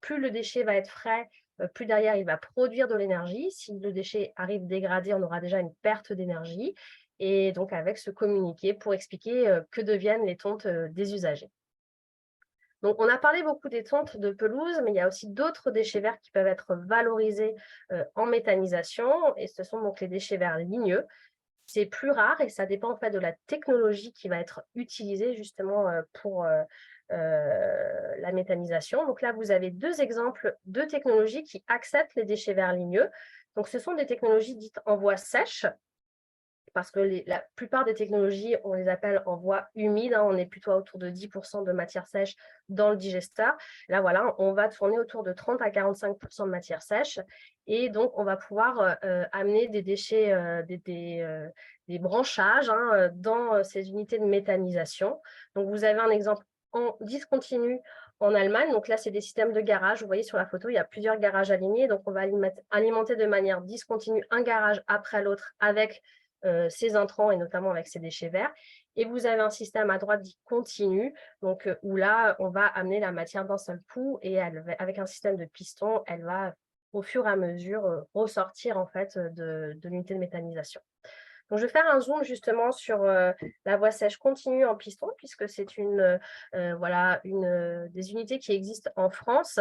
plus le déchet va être frais, plus derrière il va produire de l'énergie. Si le déchet arrive dégradé, on aura déjà une perte d'énergie. Et donc avec ce communiqué pour expliquer que deviennent les tontes des usagers. Donc, on a parlé beaucoup des tontes de pelouse, mais il y a aussi d'autres déchets verts qui peuvent être valorisés en méthanisation, et ce sont donc les déchets verts ligneux. C'est plus rare et ça dépend en fait de la technologie qui va être utilisée justement pour la méthanisation. Donc là, vous avez 2 exemples de technologies qui acceptent les déchets verts ligneux. Donc, ce sont des technologies dites en voie sèche, parce que la plupart des technologies, on les appelle en voie humide, on est plutôt autour de 10% de matière sèche dans le digesteur. Là, voilà, on va tourner autour de 30 à 45% de matière sèche, et donc on va pouvoir amener des déchets, des branchages dans ces unités de méthanisation. Donc, vous avez un exemple en discontinu en Allemagne. Donc là, c'est des systèmes de garage. Vous voyez sur la photo, il y a plusieurs garages alignés. Donc, on va alimenter de manière discontinue un garage après l'autre avec ces intrants et notamment avec ces déchets verts. Et vous avez un système à droite dit continu, donc où là, on va amener la matière d'un seul coup, et avec un système de piston, elle va au fur et à mesure ressortir en fait de l'unité de méthanisation. Donc, je vais faire un zoom justement sur la voie sèche continue en piston, puisque c'est une des unités qui existent en France.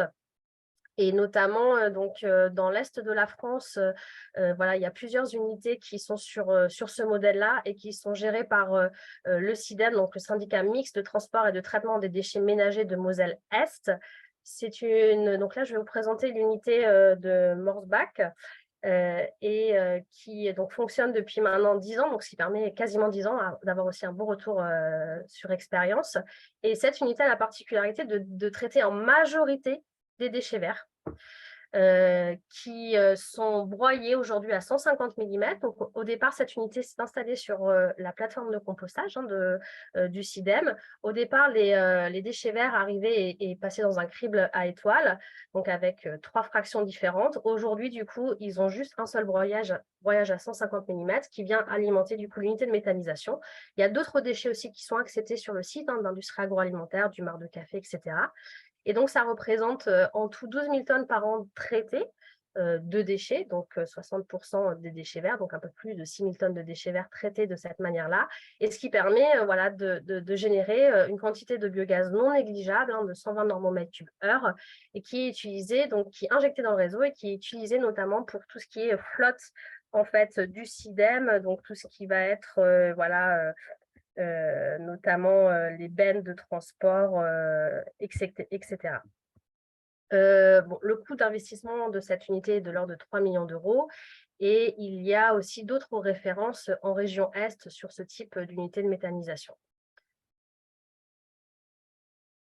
Et notamment, dans l'Est de la France, il y a plusieurs unités qui sont sur ce modèle-là et qui sont gérées par le SIDEM, donc le syndicat mixte de transport et de traitement des déchets ménagers de Moselle-Est. Donc là, je vais vous présenter l'unité de Morsbach qui donc fonctionne depuis maintenant 10 ans, donc ce qui permet quasiment 10 ans d'avoir aussi un bon retour sur expérience. Et cette unité a la particularité de traiter en majorité des déchets verts qui sont broyés aujourd'hui à 150 mm. Donc, au départ, cette unité s'est installée sur la plateforme de compostage du SIDEM. Au départ, les déchets verts arrivaient et passaient dans un crible à étoiles, donc avec 3 fractions différentes. Aujourd'hui, du coup, ils ont juste un seul broyage à 150 mm qui vient alimenter du coup l'unité de méthanisation. Il y a d'autres déchets aussi qui sont acceptés sur le site d'industrie agroalimentaire, du marc de café, etc. Et donc, ça représente en tout 12 000 tonnes par an traitées de déchets, donc 60% des déchets verts, donc un peu plus de 6 000 tonnes de déchets verts traités de cette manière-là, et ce qui permet de générer une quantité de biogaz non négligeable de 120 normomètres cubes heure, et qui est utilisé, donc qui est injecté dans le réseau et qui est utilisé notamment pour tout ce qui est flotte en fait du SIDEM, donc tout ce qui va être notamment les bennes de transport, etc. Le coût d'investissement de cette unité est de l'ordre de 3 millions d'euros et il y a aussi d'autres références en région Est sur ce type d'unité de méthanisation.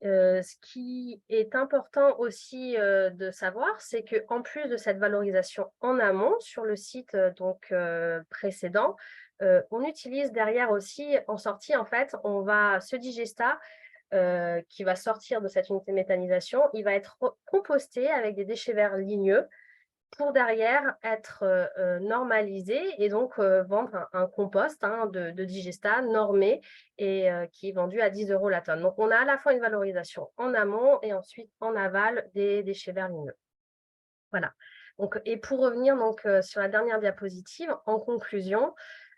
Ce qui est important aussi de savoir, c'est qu'en plus de cette valorisation en amont sur le site précédent, on utilise derrière aussi, en sortie, en fait, ce digestat qui va sortir de cette unité de méthanisation, il va être composté avec des déchets verts ligneux pour derrière être normalisé et donc vendre un compost de digestat normé et qui est vendu à 10 € la tonne. Donc, on a à la fois une valorisation en amont et ensuite en aval des déchets verts ligneux. Voilà. Donc, et pour revenir sur la dernière diapositive, en conclusion,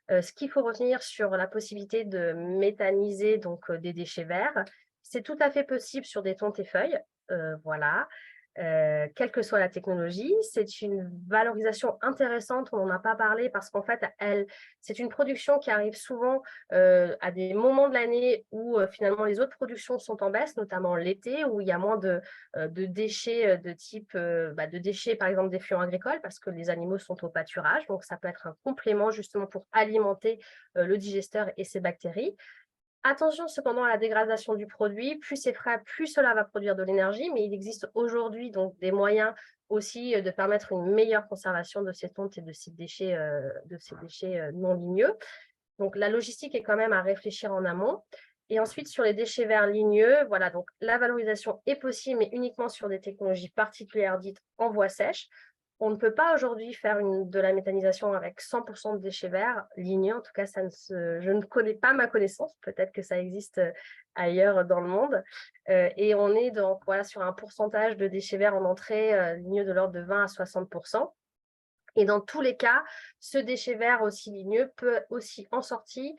ce qu'il faut retenir sur la possibilité de méthaniser des déchets verts, c'est tout à fait possible sur des tontes et feuilles. Voilà. Quelle que soit la technologie, c'est une valorisation intéressante, on n'en a pas parlé parce qu'en fait, c'est une production qui arrive souvent à des moments de l'année où finalement les autres productions sont en baisse, notamment l'été où il y a moins de déchets de déchets, par exemple des effluents agricoles parce que les animaux sont au pâturage, donc ça peut être un complément justement pour alimenter le digesteur et ses bactéries. Attention cependant à la dégradation du produit, plus c'est frais, plus cela va produire de l'énergie, mais il existe aujourd'hui donc des moyens aussi de permettre une meilleure conservation de ces tontes et de ces déchets non ligneux. Donc la logistique est quand même à réfléchir en amont. Et ensuite sur les déchets verts ligneux, voilà, donc la valorisation est possible, mais uniquement sur des technologies particulières dites en voie sèche. On ne peut pas aujourd'hui faire de la méthanisation avec 100% de déchets verts ligneux. En tout cas, je ne connais pas ma connaissance. Peut-être que ça existe ailleurs dans le monde. Et on est donc sur un pourcentage de déchets verts en entrée ligneux de l'ordre de 20 à 60%. Et dans tous les cas, ce déchet vert aussi ligneux peut aussi en sortie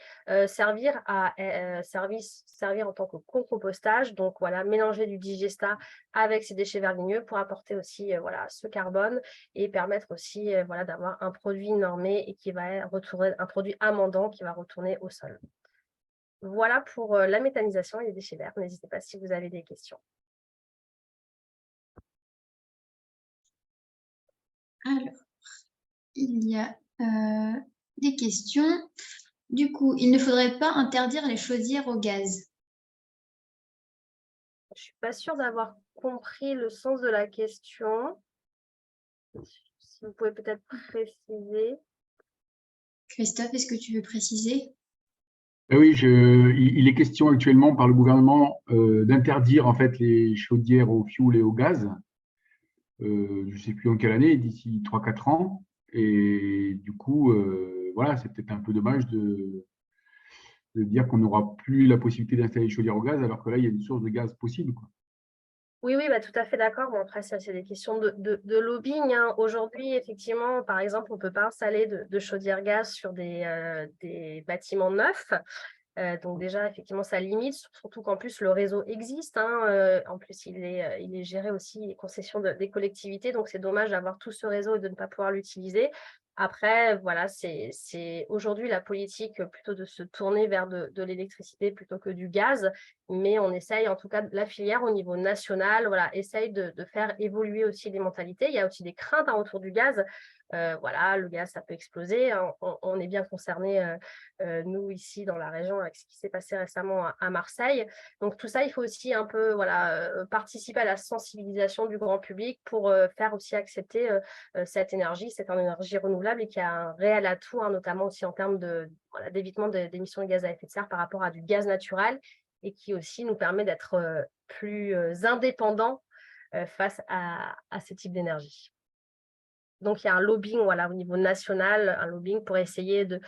servir en tant que compostage. Donc voilà, mélanger du digestat avec ces déchets verts ligneux pour apporter aussi ce carbone et permettre aussi d'avoir un produit normé et qui va retourner, un produit amendant qui va retourner au sol. Voilà pour la méthanisation et les déchets verts. N'hésitez pas si vous avez des questions. Alors, il y a des questions. Du coup, il ne faudrait pas interdire les chaudières au gaz. Je ne suis pas sûre d'avoir compris le sens de la question. Si vous pouvez peut-être préciser. Christophe, est-ce que tu veux préciser? Oui, il est question actuellement par le gouvernement d'interdire en fait les chaudières au fioul et au gaz. Je ne sais plus en quelle année, d'ici 3-4 ans. Et du coup, voilà, c'est peut-être un peu dommage de dire qu'on n'aura plus la possibilité d'installer les chaudières au gaz, alors que là, il y a une source de gaz possible, quoi. Oui, tout à fait d'accord. Bon, après, ça, c'est des questions de lobbying. Aujourd'hui, effectivement, par exemple, on ne peut pas installer de chaudière gaz sur des bâtiments neufs. Donc déjà, effectivement, ça limite, surtout qu'en plus, le réseau existe. En plus, il est géré aussi concession des collectivités. Donc, c'est dommage d'avoir tout ce réseau et de ne pas pouvoir l'utiliser. Après, voilà, c'est aujourd'hui la politique plutôt de se tourner vers de l'électricité plutôt que du gaz. Mais on essaye, en tout cas, la filière au niveau national, voilà, essaye de faire évoluer aussi les mentalités. Il y a aussi des craintes autour du gaz. Voilà, le gaz, ça peut exploser. On est bien concernés, nous, ici, dans la région, avec ce qui s'est passé récemment à Marseille. Donc, tout ça, il faut aussi un peu participer à la sensibilisation du grand public pour faire aussi accepter cette énergie. C'est une énergie renouvelable et qui a un réel atout, notamment aussi en termes d'évitement d'émissions de gaz à effet de serre par rapport à du gaz naturel et qui aussi nous permet d'être plus indépendants face à ce type d'énergie. Donc, il y a un lobbying au niveau national, un lobbying pour essayer de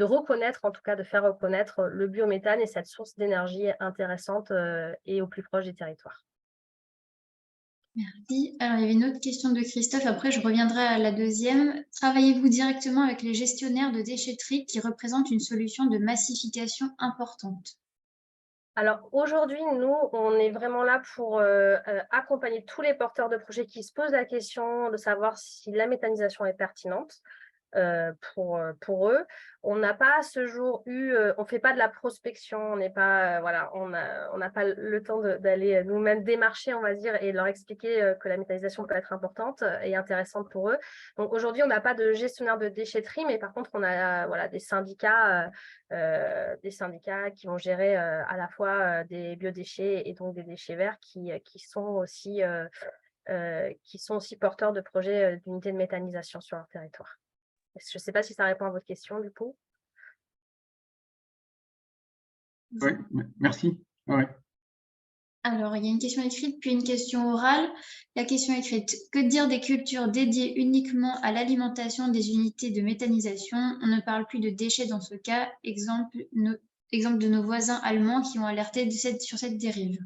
reconnaître, en tout cas de faire reconnaître le biométhane et cette source d'énergie intéressante et au plus proche des territoires. Merci. Alors, il y avait une autre question de Christophe. Après, je reviendrai à la deuxième. Travaillez-vous directement avec les gestionnaires de déchetterie qui représentent une solution de massification importante? Alors aujourd'hui, nous, on est vraiment là pour accompagner tous les porteurs de projets qui se posent la question de savoir si la méthanisation est pertinente. pour eux. On n'a pas à ce jour on ne fait pas de la prospection, on n'est pas, voilà, on n'a pas le temps d'aller nous-mêmes démarcher, on va dire, et leur expliquer que la méthanisation peut être importante et intéressante pour eux. Donc aujourd'hui, on n'a pas de gestionnaire de déchetterie, mais par contre, on a voilà, des syndicats qui vont gérer à la fois des biodéchets et donc des déchets verts qui sont aussi porteurs de projets d'unités de méthanisation sur leur territoire. Je ne sais pas si ça répond à votre question, du coup. Oui, merci. Ouais. Alors, il y a une question écrite, puis une question orale. La question écrite, que dire des cultures dédiées uniquement à l'alimentation des unités de méthanisation? On ne parle plus de déchets dans ce cas. Exemple de nos voisins allemands qui ont alerté sur cette dérive.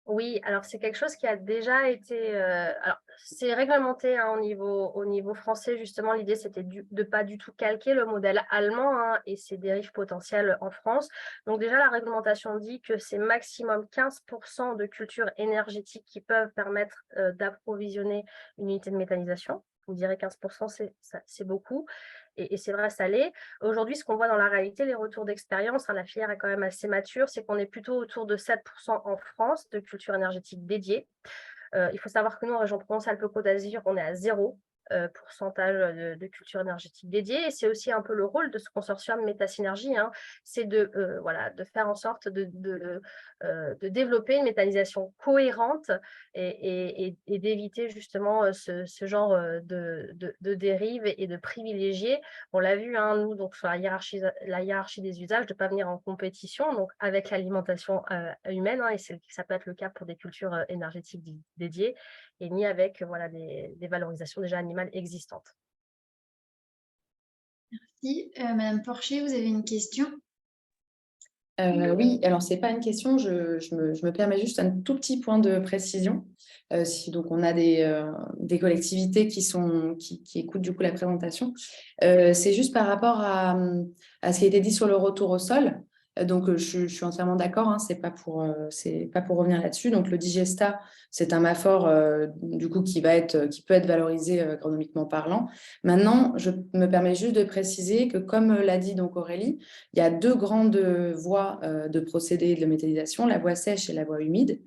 Oui, alors c'est quelque chose qui a déjà été… alors, c'est réglementé hein, au niveau français, justement. L'idée, c'était de ne pas du tout calquer le modèle allemand hein, et ses dérives potentielles en France. Donc déjà, la réglementation dit que c'est maximum 15% de cultures énergétiques qui peuvent permettre d'approvisionner une unité de méthanisation. Vous direz 15%, c'est beaucoup. Et c'est vrai, ça l'est. Aujourd'hui, ce qu'on voit dans la réalité, les retours d'expérience, hein, la filière est quand même assez mature, c'est qu'on est plutôt autour de 7% en France de culture énergétique dédiée. Il faut savoir que nous, en région Provence-Alpes-Côte d'Azur, on est à 0 pourcentage de culture énergétique dédiée. Et c'est aussi un peu le rôle de ce consortium Métasynergie, hein, c'est de faire en sorte de développer une méthanisation cohérente et d'éviter justement ce genre de dérive et de privilégier. On l'a vu, hein, nous, donc, sur la hiérarchie des usages, de ne pas venir en compétition donc, avec l'alimentation humaine, hein, et ça peut être le cas pour des cultures énergétiques dédiées, et ni avec voilà, des valorisations déjà animales existantes. Merci. Madame Porcher, vous avez une question? Oui, alors ce n'est pas une question, je me permets juste un tout petit point de précision. Si donc on a des collectivités qui écoutent du coup la présentation, c'est juste par rapport à ce qui a été dit sur le retour au sol. Donc je suis entièrement d'accord, hein, c'est pas pour revenir là-dessus. Donc le digesta, c'est un maphore du coup qui peut être valorisé agronomiquement parlant. Maintenant, je me permets juste de préciser que, comme l'a dit donc Aurélie, il y a deux grandes voies de procédés de méthanisation, la voie sèche et la voie humide.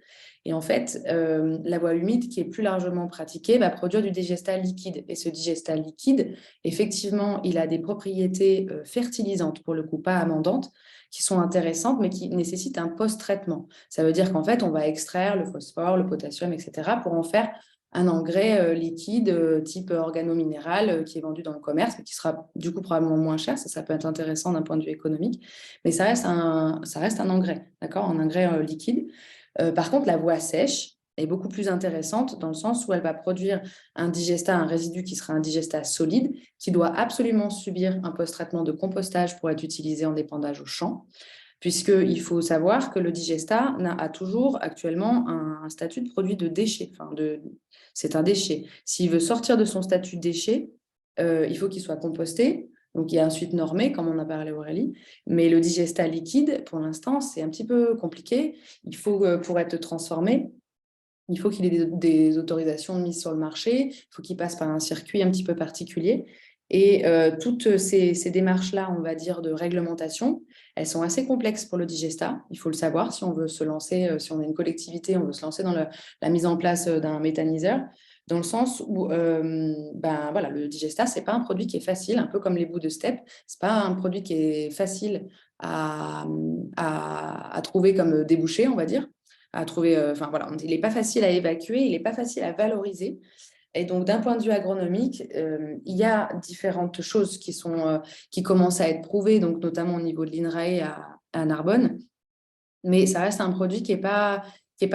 Et en fait, la voie humide, qui est plus largement pratiquée, va produire du digesta liquide. Et ce digesta liquide, effectivement, il a des propriétés fertilisantes, pour le coup, pas amendantes, qui sont intéressantes, mais qui nécessitent un post-traitement. Ça veut dire qu'en fait, on va extraire le phosphore, le potassium, etc., pour en faire un engrais liquide type organominéral qui est vendu dans le commerce, mais qui sera du coup probablement moins cher. Ça peut être intéressant d'un point de vue économique, mais ça reste un engrais, d'accord, un engrais liquide. Par contre, la voie sèche est beaucoup plus intéressante dans le sens où elle va produire un résidu qui sera un digesta solide, qui doit absolument subir un post-traitement de compostage pour être utilisé en épandage au champ, puisqu'il faut savoir que le digesta a toujours actuellement un statut de produit de déchet. C'est un déchet. S'il veut sortir de son statut de déchet, il faut qu'il soit composté. Donc, il y a ensuite normé, comme on a parlé Aurélie. Mais le digesta liquide, pour l'instant, c'est un petit peu compliqué. Il faut, pour être transformé, il faut qu'il ait des autorisations de mise sur le marché. Il faut qu'il passe par un circuit un petit peu particulier. Et toutes ces démarches-là, on va dire, de réglementation, elles sont assez complexes pour le digesta. Il faut le savoir, si on veut se lancer, si on est une collectivité, on veut se lancer dans la mise en place d'un méthaniseur, dans le sens où voilà, le digesta, ce n'est pas un produit qui est facile, un peu comme les bouts de steppe. Ce n'est pas un produit qui est facile à trouver comme débouché, on va dire. À trouver, voilà, il n'est pas facile à évacuer, il n'est pas facile à valoriser. Et donc, d'un point de vue agronomique, il y a différentes choses qui commencent à être prouvées, donc notamment au niveau de l'INRAE à Narbonne. Mais ça reste un produit qui n'est pas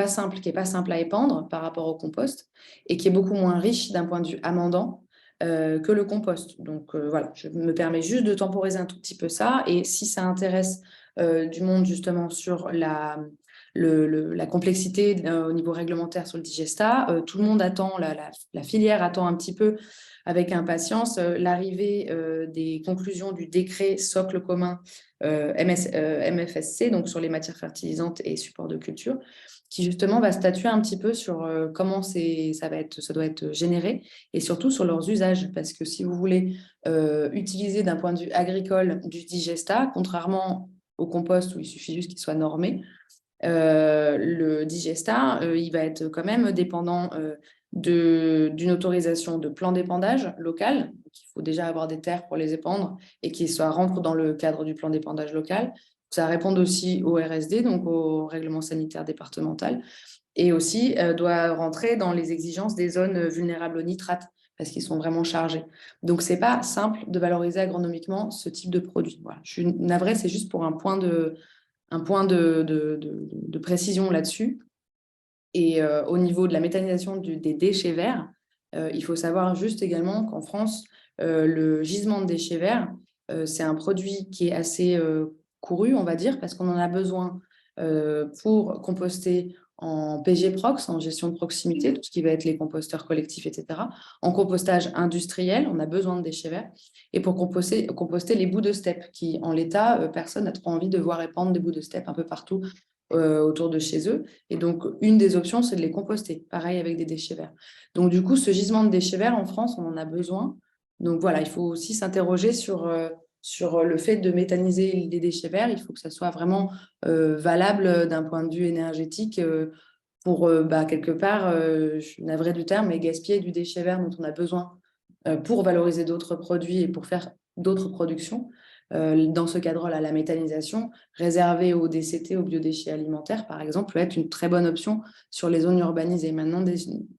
simple à épandre par rapport au compost et qui est beaucoup moins riche d'un point de vue amendant que le compost. Donc, voilà, je me permets juste de temporiser un tout petit peu ça. Et si ça intéresse du monde justement sur la complexité au niveau réglementaire sur le digesta. Tout le monde attend, la filière attend un petit peu avec impatience l'arrivée des conclusions du décret socle commun MFSC, donc sur les matières fertilisantes et supports de culture, qui justement va statuer un petit peu sur comment ça doit être généré et surtout sur leurs usages. Parce que si vous voulez utiliser d'un point de vue agricole du digesta, contrairement au compost où il suffit juste qu'il soit normé, le digesta, il va être quand même dépendant d'une autorisation de plan d'épandage local. Il faut déjà avoir des terres pour les épandre et qui rentrent dans le cadre du plan d'épandage local. Ça répond aussi au RSD, donc au règlement sanitaire départemental, et aussi doit rentrer dans les exigences des zones vulnérables aux nitrates parce qu'ils sont vraiment chargés. Donc, ce n'est pas simple de valoriser agronomiquement ce type de produit. Voilà. Je suis navrée, c'est juste pour un point de précision là-dessus. Et au niveau de la méthanisation des déchets verts, il faut savoir juste également qu'en France, le gisement de déchets verts, c'est un produit qui est assez couru, on va dire, parce qu'on en a besoin pour composter en PG Prox, en gestion de proximité, tout ce qui va être les composteurs collectifs, etc. En compostage industriel, on a besoin de déchets verts. Et pour composter les bouts de steppe, qui en l'état, personne n'a trop envie de voir épandre des bouts de steppe un peu partout autour de chez eux. Et donc, une des options, c'est de les composter, pareil avec des déchets verts. Donc, du coup, ce gisement de déchets verts, en France, on en a besoin. Donc, voilà, il faut aussi s'interroger sur le fait de méthaniser les déchets verts. Il faut que ça soit vraiment valable d'un point de vue énergétique pour, quelque part, je suis navrée du terme, mais gaspiller du déchet vert dont on a besoin pour valoriser d'autres produits et pour faire d'autres productions. Dans ce cadre-là, la méthanisation réservée aux DCT, aux biodéchets alimentaires, par exemple, peut être une très bonne option sur les zones urbanisées. Maintenant,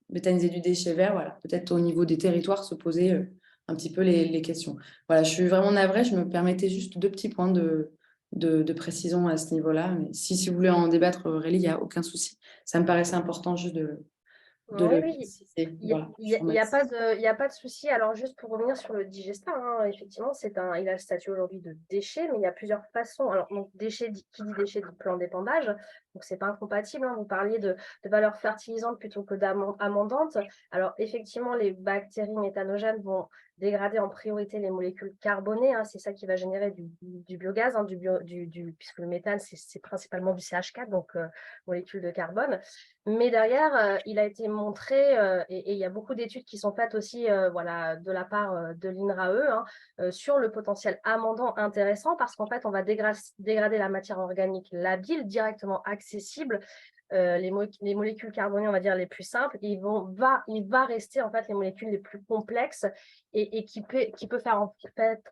méthaniser du déchet vert, voilà, peut-être au niveau des territoires, se poser un petit peu les questions. Voilà, je suis vraiment navrée, je me permettais juste 2 petits points de précision à ce niveau-là. Mais si vous voulez en débattre, Aurélie, il n'y a aucun souci. Ça me paraissait important juste de le Oui, préciser. il Voilà, n'y a pas de souci. Alors, juste pour revenir sur le digesta, hein, effectivement, il a le statut aujourd'hui de déchet, mais il y a plusieurs façons. Alors, donc, déchet, qui dit déchet dit plan d'épandage, donc c'est pas incompatible. Hein. Vous parliez de valeurs fertilisantes plutôt que d'amandantes. Alors, effectivement, les bactéries méthanogènes vont dégrader en priorité les molécules carbonées. Hein, c'est ça qui va générer du biogaz, hein, puisque le méthane, c'est principalement du CH4, donc molécules de carbone. Mais derrière, il a été montré, et il y a beaucoup d'études qui sont faites aussi voilà, de la part de l'INRAE sur le potentiel amendant intéressant parce qu'en fait, on va dégrader la matière organique labile directement accessible. Les molécules carbonées, on va dire les plus simples, il va rester en fait les molécules les plus complexes et qui peut faire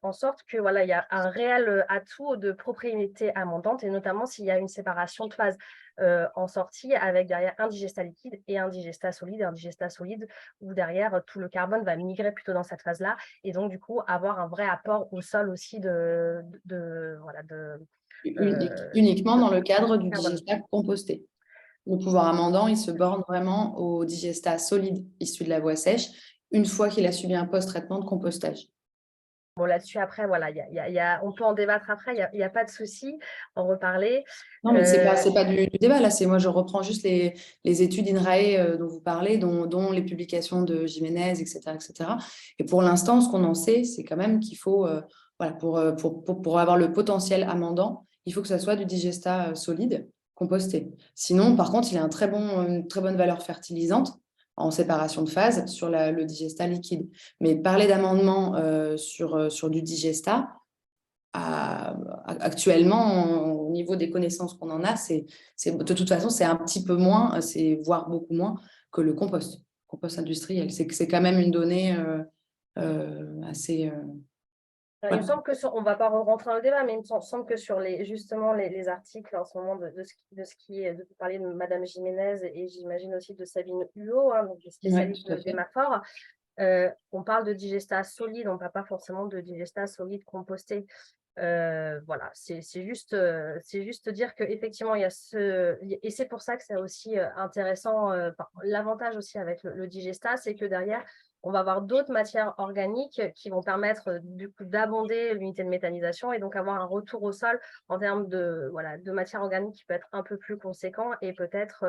en sorte que voilà, il y a un réel atout de propriété amendante et notamment s'il y a une séparation de phase en sortie avec derrière un digesta liquide et un digesta solide où derrière tout le carbone va migrer plutôt dans cette phase-là et donc du coup avoir un vrai apport au sol aussi uniquement dans le cadre du carbone. digesta composté. Le pouvoir amendant, il se borne vraiment au digesta solide issu de la voie sèche, une fois qu'il a subi un post-traitement de compostage. Bon, là-dessus, après, voilà, on peut en débattre après, il n'y a pas de souci, en reparler. Non, mais ce n'est pas du débat, là, moi, je reprends juste les études INRAE dont vous parlez, dont les publications de Jiménez, etc., etc. Et pour l'instant, ce qu'on en sait, c'est quand même qu'il faut, voilà, pour avoir le potentiel amendant, il faut que ça soit du digesta solide, composté. Sinon, par contre, il a une très bonne valeur fertilisante en séparation de phase sur le digesta liquide. Mais parler d'amendement sur du digesta, actuellement, au niveau des connaissances qu'on en a, de toute façon, c'est un petit peu moins, voire beaucoup moins que le compost industriel. C'est quand même une donnée assez... Il me semble que on ne va pas rentrer dans le débat, mais il me semble que sur justement les articles en ce moment de ce qui est, vous parlez de Madame Jiménez et j'imagine aussi de Sabine Hulot, hein, donc spécialiste de Démaphore, on parle de digesta solide, on ne parle pas forcément de digesta solide composté. Voilà, c'est juste dire qu'effectivement, il y a et c'est pour ça que c'est aussi intéressant. L'avantage aussi avec le digestat, c'est que derrière, on va avoir d'autres matières organiques qui vont permettre du coup d'abonder l'unité de méthanisation et donc avoir un retour au sol en termes de, voilà, de matière organique qui peut être un peu plus conséquent et peut-être,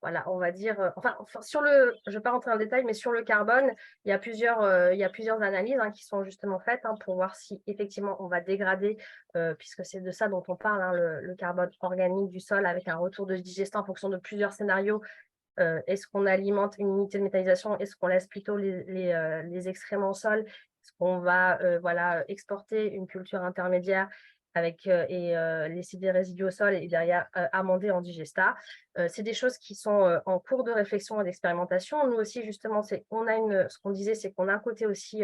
voilà, on va dire, je ne vais pas rentrer dans le détail, mais sur le carbone, il y a plusieurs analyses qui sont justement faites pour voir si effectivement on va dégrader, puisque c'est de ça dont on parle, le carbone organique du sol avec un retour de digestat en fonction de plusieurs scénarios. Est-ce qu'on alimente une unité de méthanisation? Est-ce qu'on laisse plutôt les excréments au sol? Est-ce qu'on va exporter une culture intermédiaire avec laisser des résidus au sol et derrière amender en digestat? C'est des choses qui sont en cours de réflexion et d'expérimentation. Nous aussi, justement, ce qu'on disait, c'est qu'on a un côté aussi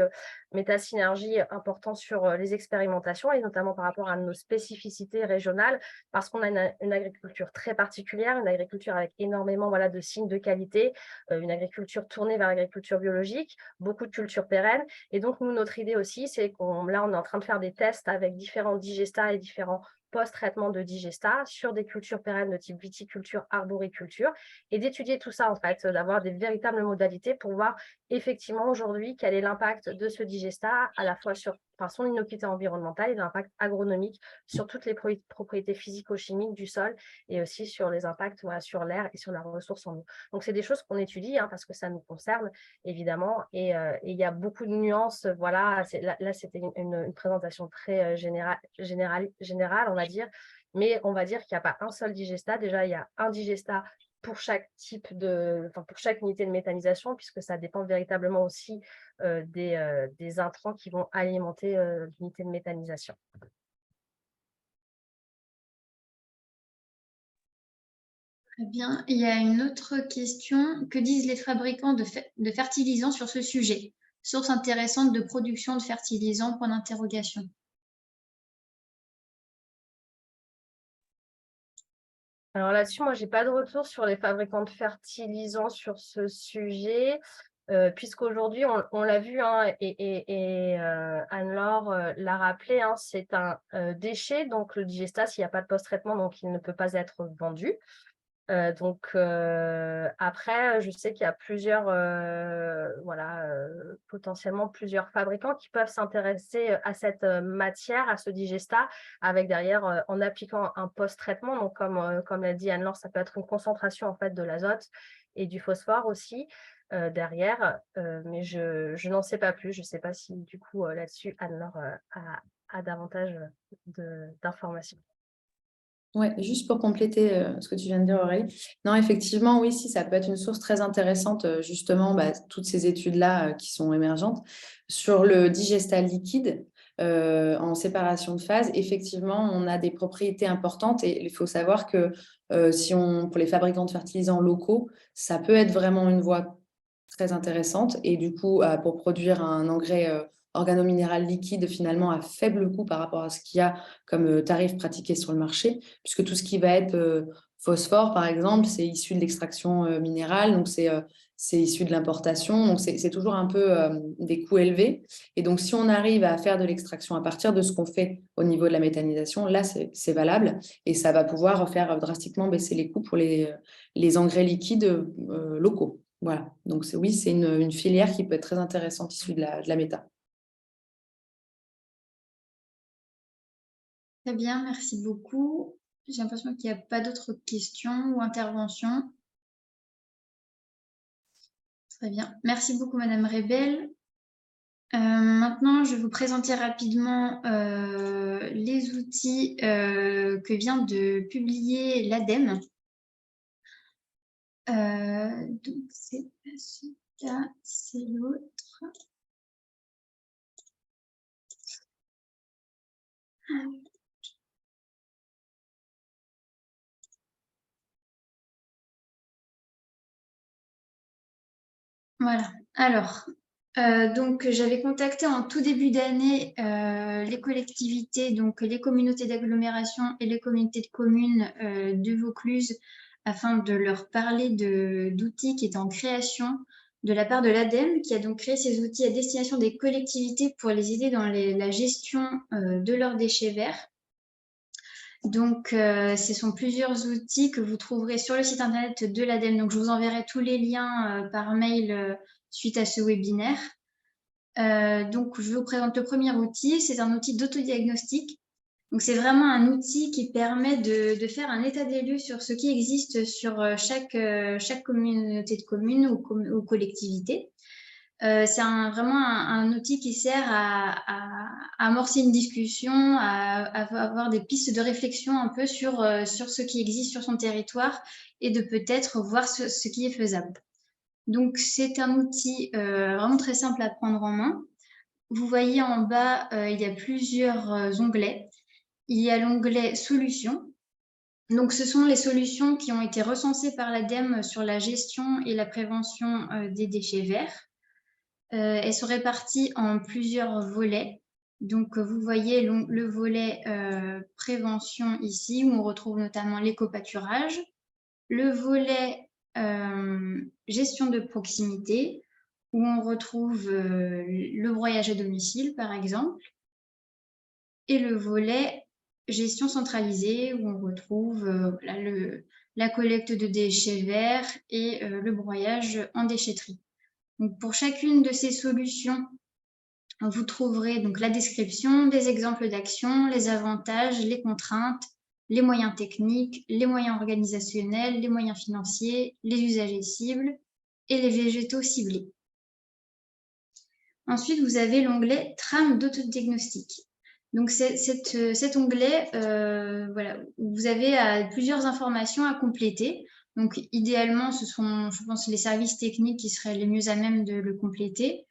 méta-synergie important sur les expérimentations et notamment par rapport à nos spécificités régionales parce qu'on a une agriculture très particulière, une agriculture avec énormément de signes de qualité, une agriculture tournée vers l'agriculture biologique, beaucoup de cultures pérennes. Et donc, nous, notre idée aussi, c'est on est en train de faire des tests avec différents digestats et différents post-traitement de digestat sur des cultures pérennes de type viticulture, arboriculture, et d'étudier tout ça, en fait, d'avoir des véritables modalités pour voir effectivement aujourd'hui quel est l'impact de ce digestat, à la fois sur son innocuité environnementale et l'impact agronomique sur toutes les propriétés physico-chimiques du sol et aussi sur les impacts sur l'air et sur la ressource en eau. Donc, c'est des choses qu'on étudie parce que ça nous concerne, évidemment, et il y a beaucoup de nuances. Voilà, là, c'était une présentation très générale, on va dire, mais on va dire qu'il n'y a pas un seul digestat. Déjà, il y a un digestat pour chaque pour chaque unité de méthanisation, puisque ça dépend véritablement aussi des intrants qui vont alimenter l'unité de méthanisation. Très bien. Il y a une autre question. Que disent les fabricants de fertilisants sur ce sujet? Source intéressante de production de fertilisants, point d'interrogation. Alors là-dessus, moi, je n'ai pas de retour sur les fabricants de fertilisants sur ce sujet, puisqu'aujourd'hui, on l'a vu, et Anne-Laure l'a rappelé, c'est un déchet, donc le digestat, s'il n'y a pas de post-traitement, donc il ne peut pas être vendu. Après, je sais qu'il y a potentiellement plusieurs fabricants qui peuvent s'intéresser à cette matière, à ce digestat, avec derrière, en appliquant un post-traitement. Donc, comme l'a dit Anne-Laure, ça peut être une concentration en fait de l'azote et du phosphore aussi derrière, mais je n'en sais pas plus. Je ne sais pas si du coup là-dessus, Anne-Laure a davantage d'informations. Ouais, juste pour compléter ce que tu viens de dire, Aurélie. Non, effectivement, oui, si, ça peut être une source très intéressante, justement, toutes ces études-là qui sont émergentes. Sur le digestat liquide, en séparation de phase, effectivement, on a des propriétés importantes et il faut savoir que pour les fabricants de fertilisants locaux, ça peut être vraiment une voie très intéressante et du coup, pour produire un engrais organominéral liquide finalement à faible coût par rapport à ce qu'il y a comme tarif pratiqué sur le marché, puisque tout ce qui va être phosphore, par exemple, c'est issu de l'extraction minérale, donc c'est issu de l'importation, donc c'est toujours un peu des coûts élevés. Et donc, si on arrive à faire de l'extraction à partir de ce qu'on fait au niveau de la méthanisation, là, c'est valable et ça va pouvoir faire drastiquement baisser les coûts pour les engrais liquides locaux. Voilà, donc oui, c'est une filière qui peut être très intéressante issue de la méta. Très bien, merci beaucoup. J'ai l'impression qu'il n'y a pas d'autres questions ou interventions. Très bien. Merci beaucoup, Madame Rebel. Maintenant, je vais vous présenter rapidement les outils que vient de publier l'ADEME. Donc, c'est pas celui-là, c'est l'autre. Voilà. Alors, donc j'avais contacté en tout début d'année les collectivités, donc les communautés d'agglomération et les communautés de communes de Vaucluse afin de leur parler d'outils qui étaient en création de la part de l'ADEME, qui a donc créé ces outils à destination des collectivités pour les aider dans la gestion de leurs déchets verts. Donc, ce sont plusieurs outils que vous trouverez sur le site internet de l'ADEME. Donc, je vous enverrai tous les liens par mail suite à ce webinaire. Donc, je vous présente le premier outil. C'est un outil d'autodiagnostic. Donc, c'est vraiment un outil qui permet de faire un état des lieux sur ce qui existe sur chaque communauté de communes ou collectivité. C'est vraiment un outil qui sert à amorcer une discussion, à avoir des pistes de réflexion un peu sur ce qui existe sur son territoire et de peut-être voir ce qui est faisable. Donc, c'est un outil vraiment très simple à prendre en main. Vous voyez en bas, il y a plusieurs onglets. Il y a l'onglet « Solutions ». Donc, ce sont les solutions qui ont été recensées par l'ADEME sur la gestion et la prévention des déchets verts. Elles sont réparties en plusieurs volets. Donc, vous voyez le volet prévention ici, où on retrouve notamment l'éco-pâturage. Le volet gestion de proximité, où on retrouve le broyage à domicile, par exemple. Et le volet gestion centralisée, où on retrouve la collecte de déchets verts et le broyage en déchetterie. Donc, pour chacune de ces solutions, vous trouverez donc la description, des exemples d'actions, les avantages, les contraintes, les moyens techniques, les moyens organisationnels, les moyens financiers, les usagers cibles et les végétaux ciblés. Ensuite, vous avez l'onglet « Trame d'autodiagnostic ». Donc, cet onglet, voilà, vous avez plusieurs informations à compléter. Donc, idéalement, ce sont, je pense, les services techniques qui seraient les mieux à même de le compléter.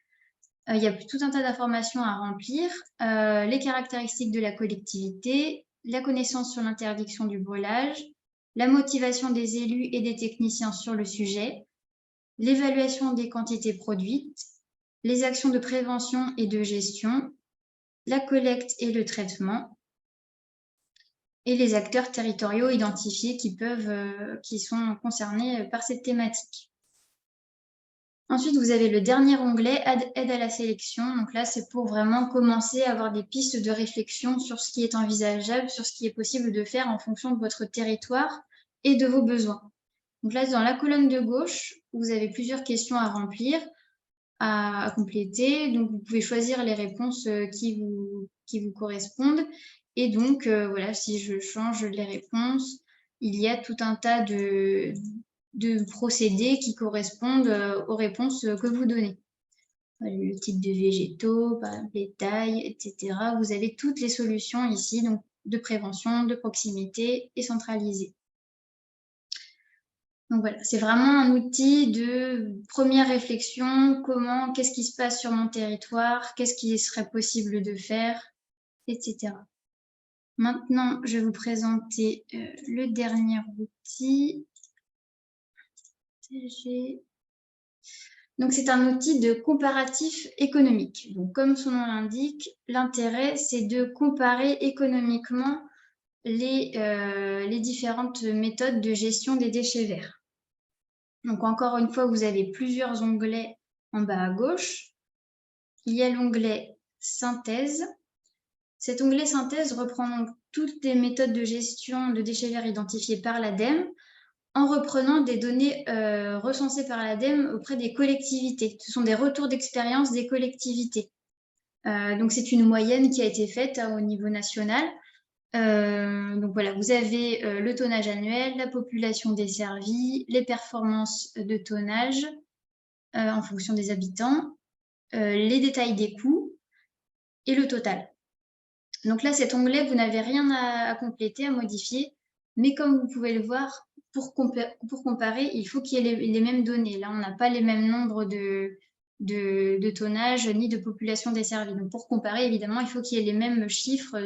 Il y a tout un tas d'informations à remplir, les caractéristiques de la collectivité, la connaissance sur l'interdiction du brûlage, la motivation des élus et des techniciens sur le sujet, l'évaluation des quantités produites, les actions de prévention et de gestion, la collecte et le traitement, et les acteurs territoriaux identifiés qui sont concernés par cette thématique. Ensuite, vous avez le dernier onglet, aide à la sélection. Donc là, c'est pour vraiment commencer à avoir des pistes de réflexion sur ce qui est envisageable, sur ce qui est possible de faire en fonction de votre territoire et de vos besoins. Donc là, dans la colonne de gauche, vous avez plusieurs questions à remplir, à compléter. Donc, vous pouvez choisir les réponses qui vous correspondent. Et donc, voilà, si je change les réponses, il y a tout un tas de procédés qui correspondent aux réponses que vous donnez. Le type de végétaux, par exemple, les tailles, etc. Vous avez toutes les solutions ici, donc de prévention, de proximité et centralisée. Donc voilà, c'est vraiment un outil de première réflexion, qu'est-ce qui se passe sur mon territoire, qu'est-ce qui serait possible de faire, etc. Maintenant, je vais vous présenter le dernier outil. Donc, c'est un outil de comparatif économique. Donc, comme son nom l'indique, l'intérêt, c'est de comparer économiquement les différentes méthodes de gestion des déchets verts. Donc, encore une fois, vous avez plusieurs onglets en bas à gauche. Il y a l'onglet « Synthèse ». Cet onglet « Synthèse » reprend donc toutes les méthodes de gestion de déchets verts identifiées par l'ADEME, en reprenant des données recensées par l'ADEME auprès des collectivités. Ce sont des retours d'expérience des collectivités. Donc, c'est une moyenne qui a été faite au niveau national. Donc, voilà, vous avez le tonnage annuel, la population desservie, les performances de tonnage en fonction des habitants, les détails des coûts et le total. Donc là, cet onglet, vous n'avez rien à compléter, à modifier, mais comme vous pouvez le voir, pour comparer, il faut qu'il y ait les mêmes données. Là, on n'a pas les mêmes nombres de tonnage ni de population desservie. Donc, pour comparer, évidemment, il faut qu'il y ait les mêmes chiffres,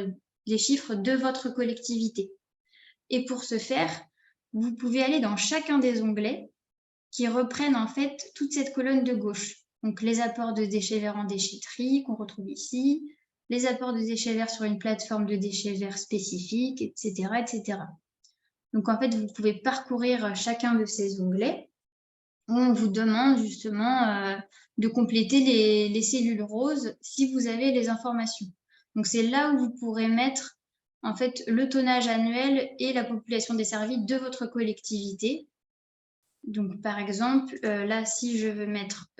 les chiffres de votre collectivité. Et pour ce faire, vous pouvez aller dans chacun des onglets qui reprennent en fait toute cette colonne de gauche. Donc, les apports de déchets verts en déchetterie qu'on retrouve ici, les apports de déchets verts sur une plateforme de déchets verts spécifique, etc., etc. Donc, en fait, vous pouvez parcourir chacun de ces onglets où on vous demande justement de compléter les cellules roses si vous avez les informations. Donc, c'est là où vous pourrez mettre en fait le tonnage annuel et la population desservie de votre collectivité. Donc, par exemple, là, si je veux mettre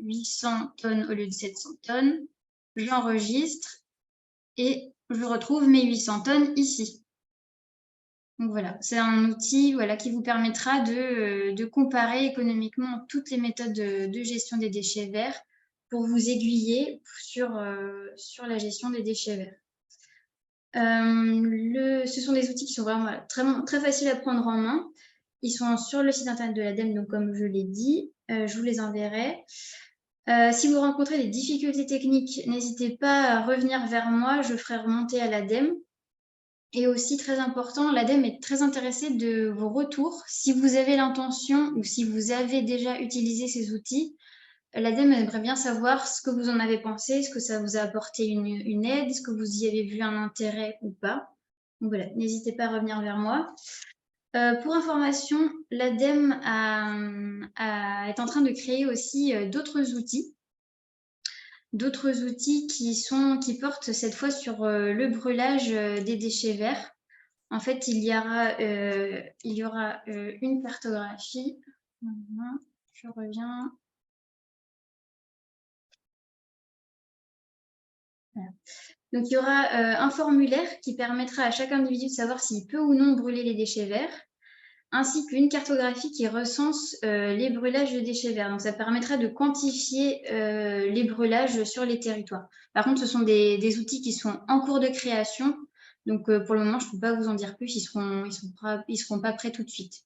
800 tonnes au lieu de 700 tonnes, j'enregistre et je retrouve mes 800 tonnes ici. Donc voilà, c'est un outil qui vous permettra de comparer économiquement toutes les méthodes de gestion des déchets verts pour vous aiguiller sur la gestion des déchets verts. Ce sont des outils qui sont vraiment très faciles à prendre en main. Ils sont sur le site internet de l'ADEME, donc comme je l'ai dit, je vous les enverrai. Si vous rencontrez des difficultés techniques, n'hésitez pas à revenir vers moi, je ferai remonter à l'ADEME. Et aussi, très important, l'ADEME est très intéressée de vos retours. Si vous avez l'intention ou si vous avez déjà utilisé ces outils, l'ADEME aimerait bien savoir ce que vous en avez pensé, est-ce que ça vous a apporté une aide, est-ce que vous y avez vu un intérêt ou pas. Donc voilà, n'hésitez pas à revenir vers moi. Pour information, l'ADEME est en train de créer aussi d'autres outils qui portent cette fois sur le brûlage des déchets verts. En fait, il y aura une cartographie. Je reviens. Voilà. Donc, il y aura un formulaire qui permettra à chaque individu de savoir s'il peut ou non brûler les déchets verts, ainsi qu'une cartographie qui recense les brûlages de déchets verts. Donc, ça permettra de quantifier les brûlages sur les territoires. Par contre, ce sont des outils qui sont en cours de création. Donc, pour le moment, je ne peux pas vous en dire plus. Ils seront pas prêts tout de suite.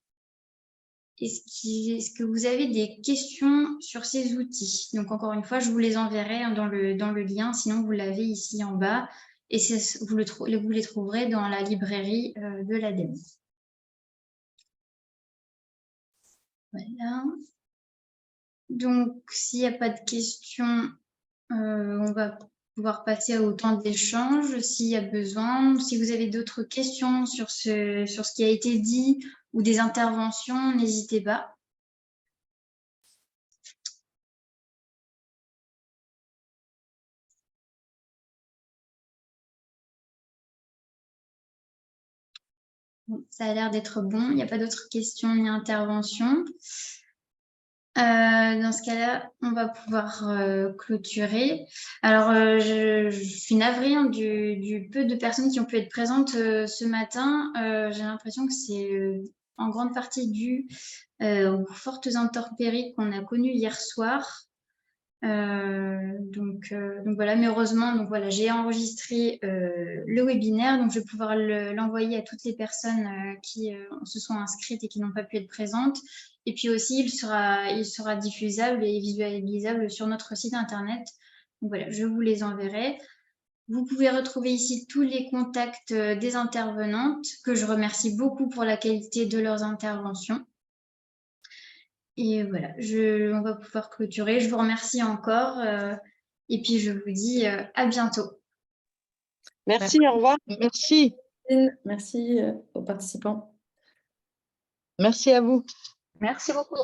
Est-ce que vous avez des questions sur ces outils? Donc, encore une fois, je vous les enverrai dans le lien. Sinon, vous l'avez ici en bas. Et vous les trouverez dans la librairie de l'ADEME. Voilà. Donc, s'il n'y a pas de questions, on va pouvoir passer au temps d'échange s'il y a besoin. Si vous avez d'autres questions sur ce qui a été dit ou des interventions, n'hésitez pas. Bon, ça a l'air d'être bon. Il n'y a pas d'autres questions ni interventions. Dans ce cas-là, on va pouvoir clôturer. Alors, je suis navrée du peu de personnes qui ont pu être présentes ce matin. J'ai l'impression que c'est en grande partie dû aux fortes intempéries qu'on a connues hier soir. Donc voilà, mais heureusement, j'ai enregistré le webinaire, donc je vais pouvoir l'envoyer à toutes les personnes qui se sont inscrites et qui n'ont pas pu être présentes. Et puis aussi, il sera diffusable et visualisable sur notre site internet. Donc voilà, je vous les enverrai. Vous pouvez retrouver ici tous les contacts des intervenantes, que je remercie beaucoup pour la qualité de leurs interventions. Et voilà, on va pouvoir clôturer. Je vous remercie encore et puis je vous dis à bientôt. Merci, au revoir. Merci. Merci aux participants. Merci à vous. Merci beaucoup.